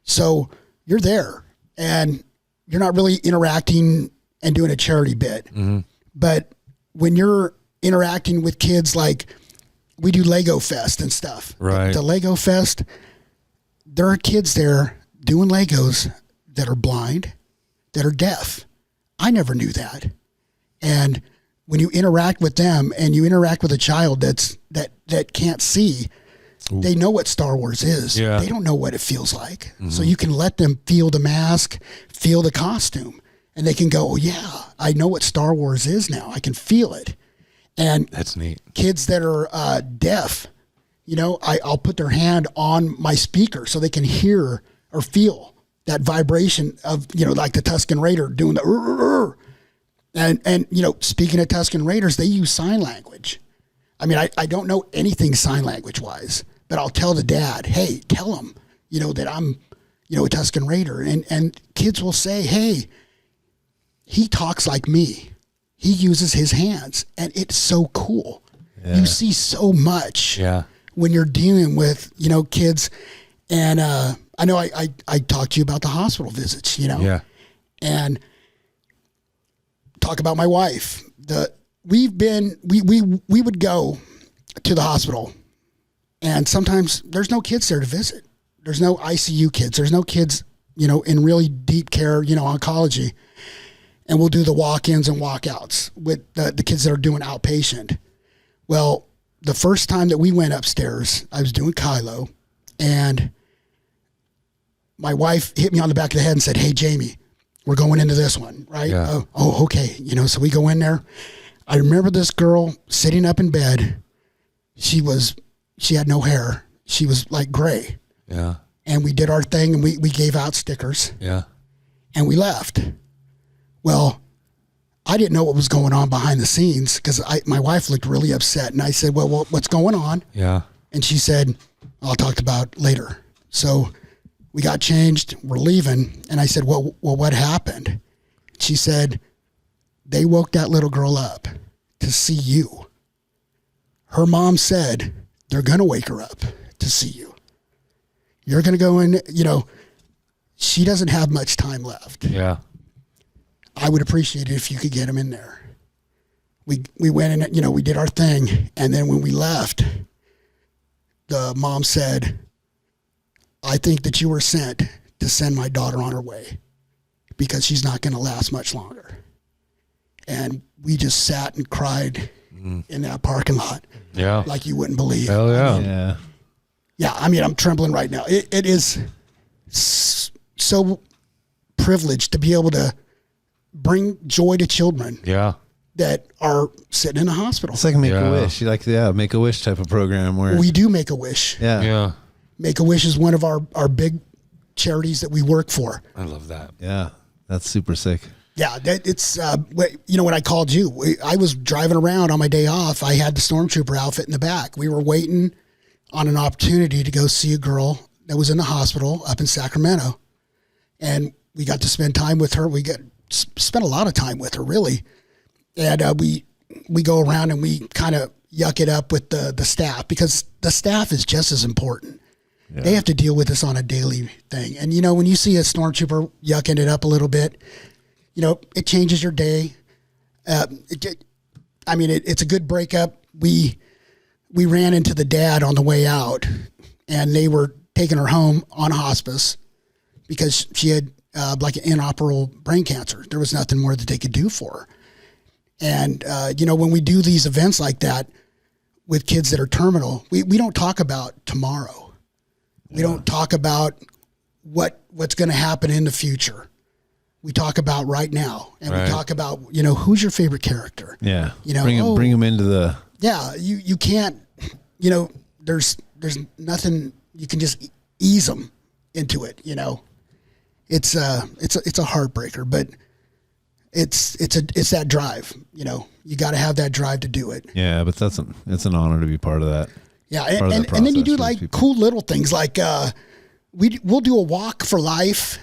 So you're there and you're not really interacting and doing a charity bit. Mm-hmm. But when you're interacting with kids, like we do Lego Fest and stuff. Right. The Lego Fest, there are kids there doing Legos that are blind, that are deaf. I never knew that. And when you interact with them and you interact with a child that can't see, they know what Star Wars is. Yeah. They don't know what it feels like. Mm-hmm. So you can let them feel the mask, feel the costume, and they can go, "Oh yeah, I know what Star Wars is now. I can feel it." And That's neat. Kids that are deaf, I'll put their hand on my speaker so they can hear or feel that vibration of, like the Tusken Raider doing the and speaking of Tusken Raiders, they use sign language. I mean, I don't know anything sign language wise, but I'll tell the dad, "Hey, tell him, that I'm, a Tusken Raider." And kids will say, "Hey, he talks like me. He uses his hands." And it's so cool. Yeah. You see so much when you're dealing with, kids. And I know I talked to you about the hospital visits, Yeah. And talk about my wife. We would go to the hospital, and sometimes there's no kids there to visit. There's no ICU kids. There's no kids, in really deep care, oncology. And we'll do the walk-ins and walk-outs with the kids that are doing outpatient. Well, the first time that we went upstairs, I was doing Kylo, and my wife hit me on the back of the head and said, "Hey, Jamie, we're going into this one," right? Yeah. Oh, okay. So we go in there. I remember this girl sitting up in bed. She had no hair. She was like gray. Yeah. And we did our thing, and we gave out stickers. Yeah. And we left. Well, I didn't know what was going on behind the scenes because my wife looked really upset. And I said, well, what's going on? Yeah. And she said, "I'll talk about later." So we got changed. We're leaving. And I said, well, what happened? She said, "They woke that little girl up to see you. Her mom said they're going to wake her up to see you. You're going to go in, she doesn't have much time left. Yeah. I would appreciate it if you could get him in there." We went in, we did our thing. And then when we left, the mom said, "I think that you were sent to send my daughter on her way because she's not going to last much longer." And we just sat and cried in that parking lot. Yeah. Like you wouldn't believe. Hell yeah. Yeah. Yeah. I mean, I'm trembling right now. It is so privileged to be able to bring joy to children Yeah. that are sitting in a hospital. It's like Make-A-Wish. Yeah. You like Make-A-Wish type of program where We do Make-A-Wish. yeah. Yeah. Make-A-Wish is one of our big charities that we work for. I love that. Yeah. That's super sick. Yeah, it's when I called you, I was driving around on my day off. I had the stormtrooper outfit in the back. We were waiting on an opportunity to go see a girl that was in the hospital up in Sacramento, and we got to spend time with her. We spent a lot of time with her, really, and we go around and we kind of yuck it up with the staff, because the staff is just as important. Yeah. They have to deal with this on a daily thing, and when you see a stormtrooper yucking it up a little bit, it changes your day. It's a good breakup. We ran into the dad on the way out, and they were taking her home on hospice because she had like an inoperable brain cancer. There was nothing more that they could do for her. And, when we do these events like that with kids that are terminal, we don't talk about tomorrow. We don't talk about what's going to happen in the future. We talk about right now, and Right. we talk about, who's your favorite character? Yeah. You know, bring them into the. Yeah, you can't, there's nothing, you can just ease them into it, It's a heartbreaker, but it's that drive, you got to have that drive to do it. Yeah, but it's an honor to be part of that. Yeah, Part of and that then you process do for like people. cool little things like we'll do a walk for life.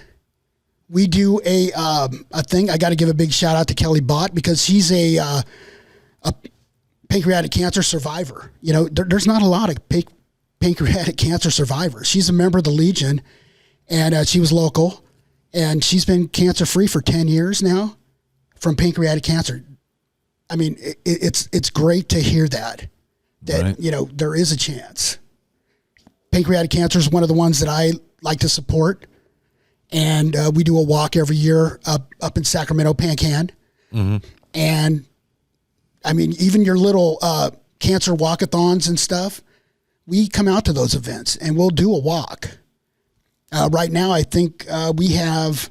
We do a thing. I got to give a big shout out to Kelly Bott because she's a pancreatic cancer survivor. There's not a lot of pancreatic cancer survivors. She's a member of the Legion, and she was local, and she's been cancer free for 10 years now from pancreatic cancer. I mean, it's great to hear that Right. there is a chance. Pancreatic cancer is one of the ones that I like to support. And we do a walk every year up in Sacramento, Pancan. Mm-hmm. And I mean, even your little cancer walkathons and stuff, we come out to those events and we'll do a walk. Right now, I think we have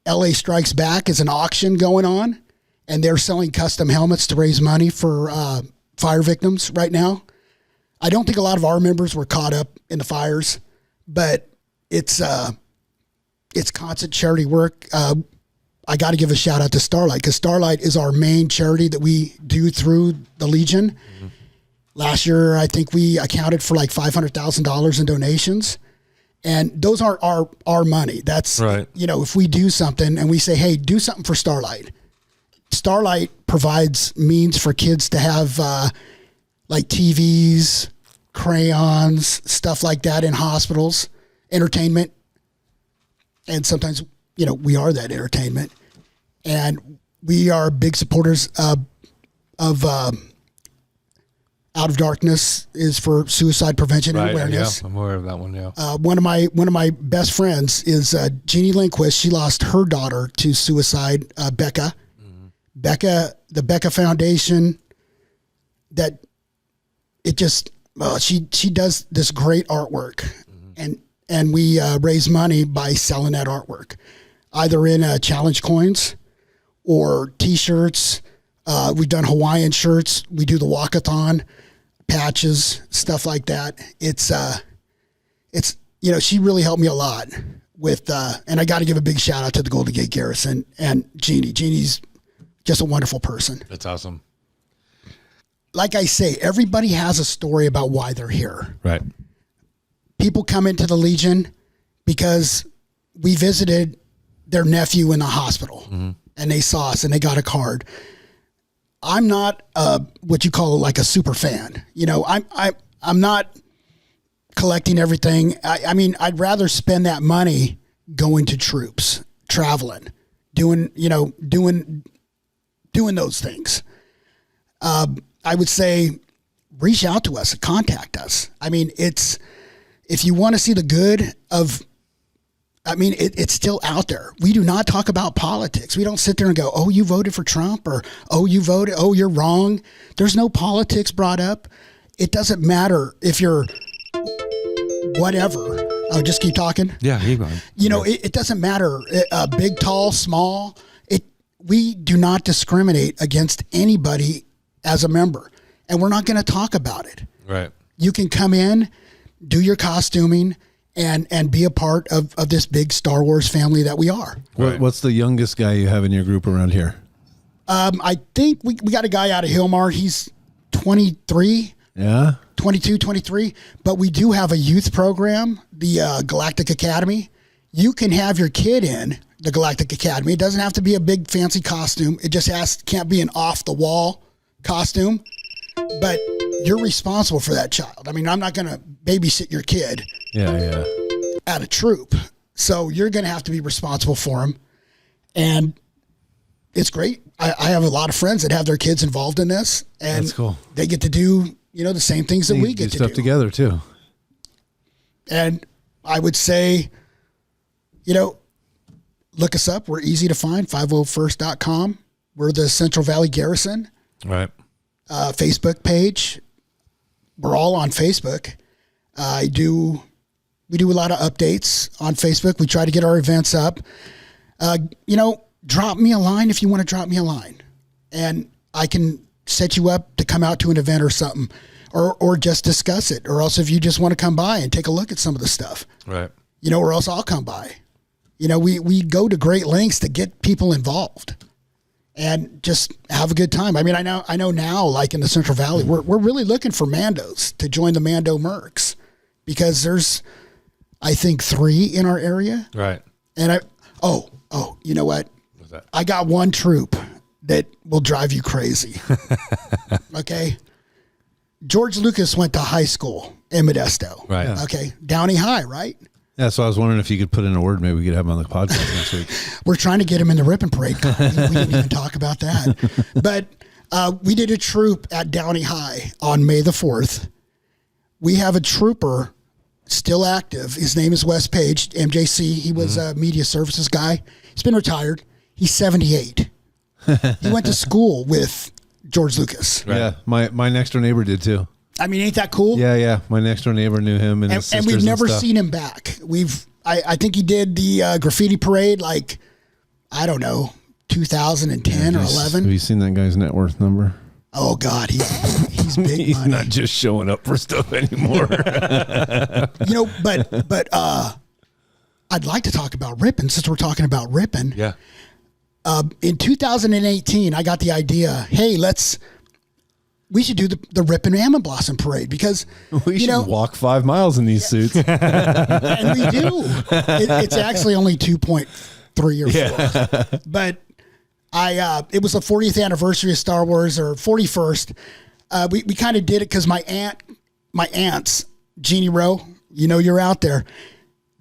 LA Strikes Back as an auction going on, and they're selling custom helmets to raise money for fire victims right now. I don't think a lot of our members were caught up in the fires, but it's constant charity work. I got to give a shout out to Starlight because Starlight is our main charity that we do through the Legion. Mm-hmm. Last year, I think we accounted for like $500,000 in donations, and those are our money. That's right. If we do something and we say, hey, do something for Starlight. Starlight provides means for kids to have like TVs, crayons, stuff like that in hospitals, entertainment. And sometimes, we are that entertainment. And we are big supporters of Out of Darkness is for suicide prevention and awareness. Yeah, I'm aware of that one. Yeah. One of my best friends is Jeannie Lindquist. She lost her daughter to suicide, Becca. Mm-hmm. Becca, the Becca Foundation. That it just she does this great artwork, mm-hmm. and we raise money by selling that artwork, either in challenge coins or T-shirts. We've done Hawaiian shirts. We do the walkathon, patches, stuff like that. It's she really helped me a lot with, and I got to give a big shout out to the Golden Gate Garrison and Jeannie. Jeannie's just a wonderful person. That's awesome. Like I say, everybody has a story about why they're here. Right. People come into the Legion because we visited their nephew in the hospital, mm-hmm. and they saw us and they got a card. I'm not what you call like a super fan. I'm not collecting everything. I mean, I'd rather spend that money going to troops, traveling, doing those things. I would say reach out to us, contact us. I mean, if you want to see the good of, it's still out there. We do not talk about politics. We don't sit there and go, oh, you voted for Trump, or, oh, you're wrong. There's no politics brought up. It doesn't matter if you're whatever. I'll just keep talking. Yeah, keep going. It doesn't matter. Big, tall, small. We do not discriminate against anybody as a member, and we're not going to talk about it. Right. You can come in, do your costuming, and be a part of this big Star Wars family that we are. Right. What's the youngest guy you have in your group around here? I think we got a guy out of Hillmar. He's 23. Yeah. 22, 23. But we do have a youth program, the Galactic Academy. You can have your kid in the Galactic Academy. It doesn't have to be a big fancy costume. It just can't be an off the wall costume, but you're responsible for that child. I mean, I'm not going to babysit your kid at a troop. So you're going to have to be responsible for him. And it's great. I have a lot of friends that have their kids involved in this, and that's cool. They get to do, the same things that we get to do. Stuff together too. And I would say, look us up. We're easy to find, 501st.com. We're the Central Valley Garrison. Right. Facebook page. We're all on Facebook. I do We do a lot of updates on Facebook. We try to get our events up. Drop me a line if you want to drop me a line, and I can set you up to come out to an event or something, or just discuss it. Or else if you just want to come by and take a look at some of the stuff, Right. or else I'll come by. We go to great lengths to get people involved and just have a good time. I mean, I know now, like in the Central Valley, we're really looking for Mandos to join the Mando Mercs, because there's, I think, 3 in our area. Right. And you know what? What's that? I got one troop that will drive you crazy. Okay. George Lucas went to high school in Modesto. Right. Yeah. Okay. Downey High, right? Yeah, so I was wondering if you could put in a word. Maybe we could have him on the podcast next week. We're trying to get him in the Rip and Parade. We didn't even talk about that. But we did a troop at Downey High on May the 4th. We have a trooper still active. His name is Wes Page, MJC. He was a media services guy. He's been retired. He's 78. He went to school with George Lucas. Right. Yeah, my next door neighbor did too. I mean, ain't that cool? Yeah. My next door neighbor knew him and his sisters and we've never stuff. seen him back. I think he did the graffiti parade, like, I don't know, 2010 or 11. Have you seen that guy's net worth number? Oh God, he's big He's money. not just showing up for stuff anymore. But I'd like to talk about ripping, since we're talking about ripping. Yeah. In 2018, I got the idea, hey, we should do the Rip and Almond Blossom Parade, because We should walk 5 miles in these suits. and we do. It's actually only 2.3 or 4, but it was the 40th anniversary of Star Wars, or 41st. We kind of did it because my aunts, Jeannie Rowe, you're out there.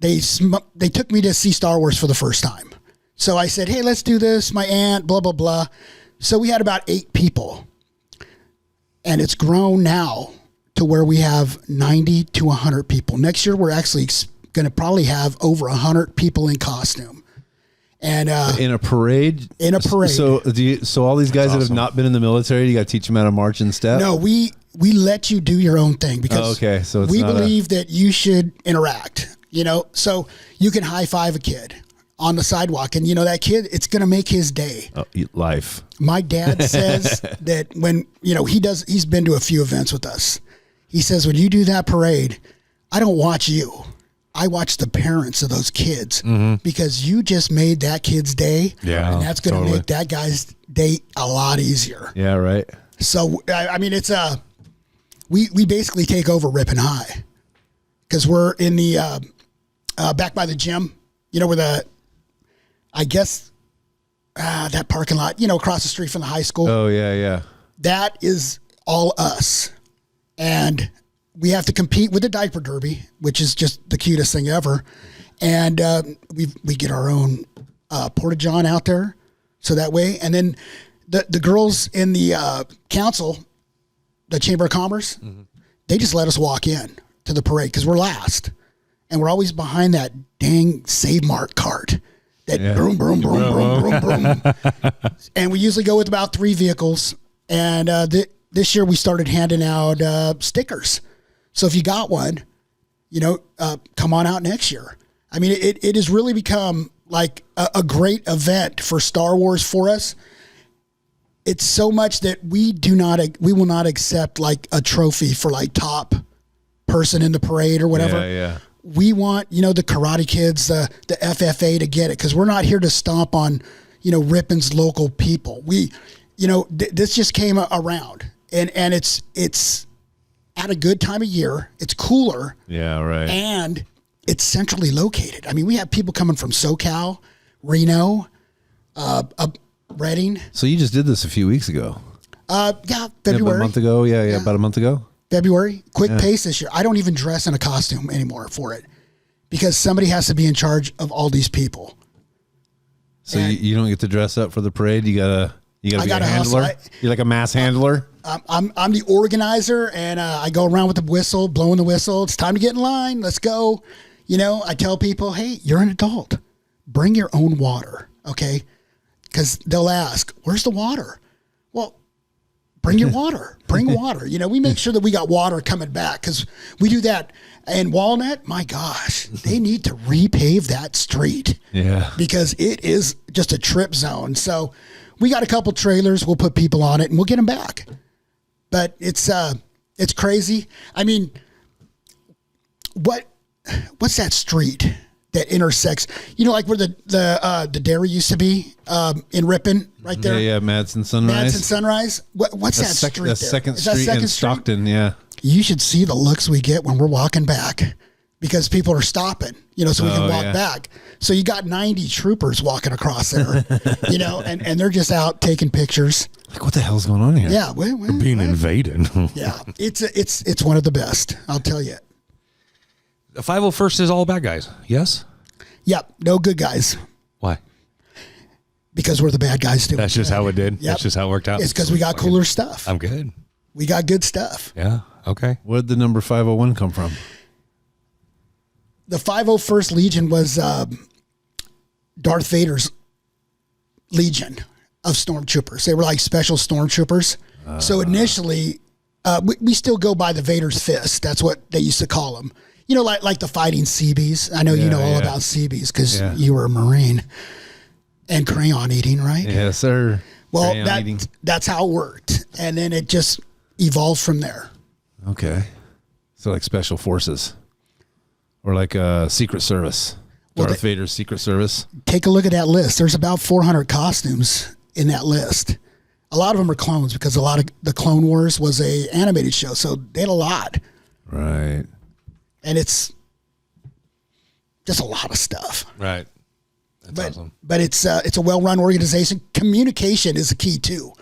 They took me to see Star Wars for the first time. So I said, hey, let's do this. My aunt, blah, blah, blah. So we had about 8 people. And it's grown now to where we have 90 to 100 people. Next year, we're actually going to probably have over 100 people in costume. And in a parade? In a parade. So all these guys that have not been in the military, you got to teach them how to march and step? No, we let you do your own thing, because so it's we not believe that you should interact, so you can high five a kid on the sidewalk, and that kid, it's going to make his day. Life. My dad says that when, he's been to a few events with us. He says, when you do that parade, I don't watch you. I watch the parents of those kids, because you just made that kid's day. Yeah, and that's going to make that guy's day a lot easier. Yeah, right. So, I mean, it's we basically take over Rip and High, because we're in the back by the gym, where that parking lot, across the street from the high school. Oh, yeah. That is all us. And we have to compete with the diaper derby, which is just the cutest thing ever. And we get our own porta-john out there, so that way. And then the girls in the council, the Chamber of Commerce, they just let us walk in to the parade, because we're last. And we're always behind that dang Save Mart cart. That broom, broom, broom, broom, broom, broom. And we usually go with about 3 vehicles. And this year we started handing out stickers. So if you got one, come on out next year. I mean, it has really become like a great event for Star Wars for us. It's so much that we will not accept like a trophy for like top person in the parade or whatever. Yeah. We want, the Karate Kids, the FFA to get it, because we're not here to stomp on, Rippon's local people. We, this just came around, and it's at a good time of year. It's cooler. Yeah, right. And it's centrally located. I mean, we have people coming from SoCal, Reno, Redding. So you just did this a few weeks ago. February. About a month ago. Yeah, about a month ago. February. Quick pace this year. I don't even dress in a costume anymore for it, because somebody has to be in charge of all these people. So you don't get to dress up for the parade. You gotta be a handler. You're like a mass handler. I'm the organizer, and I go around with the whistle, blowing the whistle. It's time to get in line. Let's go. I tell people, hey, you're an adult. Bring your own water, okay? Because they'll ask, where's the water? Well, bring your water. Bring water. You know, we make sure that we got water coming back because we do that. And Walnut, my gosh, they need to repave that street. Yeah. Because it is just a trip zone. So we got a couple trailers. We'll put people on it and we'll get them back. But it's crazy. I mean, what's that street that intersects? You know, like where the dairy used to be in Ripon, right there. Yeah, Madsen Sunrise. Madsen Sunrise. What's that street? The there? second Is that street Second in Street? Stockton. Yeah. You should see the looks we get when we're walking back because people are stopping, you know, so we can walk back. So you got 90 troopers walking across there, you know, and they're just out taking pictures. Like, what the hell's going on here? Yeah. Being invaded. Yeah. It's one of the best. I'll tell you. The 501st is all bad guys. Yes. Yep. No good guys Why? because we're the bad guys too. That's just how it did. Yep. That's just how it worked out. It's because we got cooler stuff. I'm good. We got good stuff. Yeah. Okay. Where did the number 501 come from? The 501st Legion was Darth Vader's legion of stormtroopers. They were like special stormtroopers. So initially, we still go by the Vader's fist. That's what they used to call them. You know, like the fighting Seabees. I know you know all about Seabees because you were a Marine. And crayon eating, right? Yes, sir. Well, Crayon eating. that's how it worked. And then it just evolved from there. Okay. So like special forces or like Secret Service. Darth Vader's Secret Service. Take a look at that list. There's about 400 costumes in that list. A lot of them are clones because a lot of the Clone Wars was a animated show. So they had a lot. Right. And it's just a lot of stuff. Right. That's awesome. But it's a well-run organization. Communication is the key too,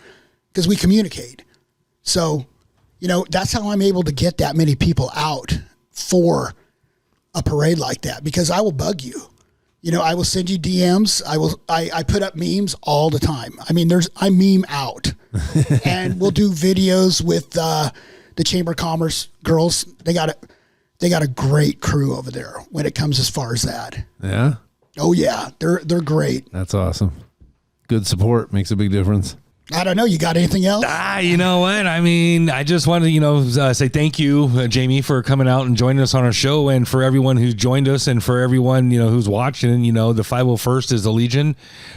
because we communicate. So, you know, that's how I'm able to get that many people out for a parade like that, because I will bug you. You know, I will send you DMs. I put up memes all the time. I mean, I meme out and we'll do videos with the Chamber of Commerce girls. They got a great crew over there when it comes as far as that. Yeah. Oh yeah, they're great. That's awesome. Good support makes a big difference. I don't know. You got anything else? You know what? I mean, I just want to, say thank you, Jamie, for coming out and joining us on our show, and for everyone who joined us, and for everyone, who's watching. The 501st is a legion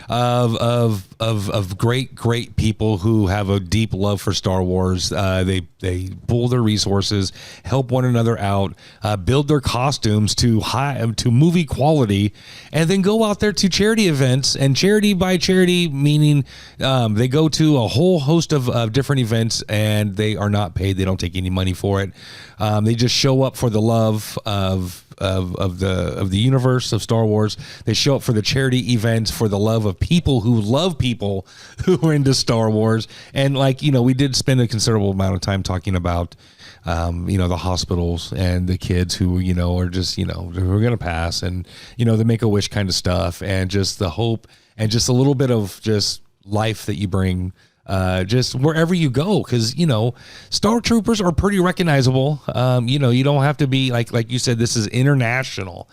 of great people who have a deep love for Star Wars. They pool their resources, help one another out, build their costumes to movie quality, and then go out there to charity events. And charity by charity meaning they go to a whole host of different events, and they are not paid. They don't take any money for it. They just show up for the love of the universe of Star Wars. They show up for the charity events for the love of people who love people who are into Star Wars. And we did spend a considerable amount of time talking about the hospitals and the kids who are just who are going to pass, and the Make-A-Wish kind of stuff, and just the hope and just a little bit of just life that you bring just wherever you go, because Star Troopers are pretty recognizable. You don't have to be like you said, this is international.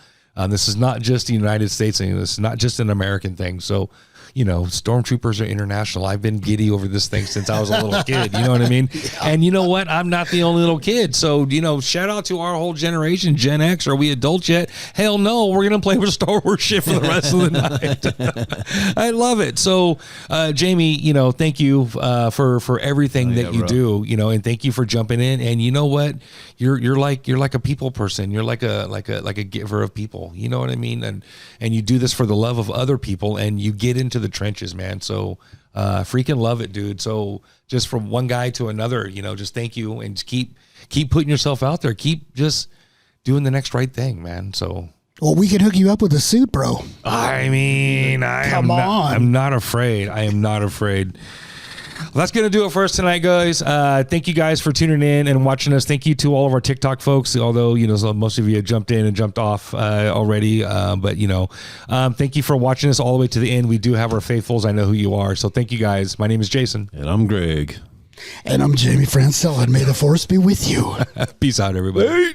This is not just the United States thing. This is not just an American thing. So Stormtroopers are international. I've been giddy over this thing since I was a little kid. You know what I mean? Yeah. And you know what? I'm not the only little kid. So, shout out to our whole generation, Gen X. Are we adults yet? Hell no. We're going to play with Star Wars shit for the rest of the night. I love it. So, Jamie, thank you for everything that you do, and thank you for jumping in. And you know what? You're like a people person. You're like a giver of people. You know what I mean? And you do this for the love of other people, and you get into the trenches, man. So freaking love it, dude. So just from one guy to another, just thank you, and keep putting yourself out there. Keep just doing the next right thing, man. So well, we can hook you up with a suit, bro. I mean, I'm not afraid. I am not afraid. Well, that's going to do it for us tonight, guys. Thank you guys for tuning in and watching us. Thank you to all of our TikTok folks, although, so most of you have jumped in and jumped off already. But thank you for watching us all the way to the end. We do have our faithfuls. I know who you are. So thank you, guys. My name is Jason. And I'm Greg. And I'm Jamie Franscella. And may the force be with you. Peace out, everybody. Hey.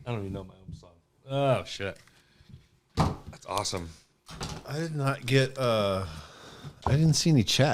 I don't even know my own song. Oh shit, that's awesome. I did not get. I didn't see any chat.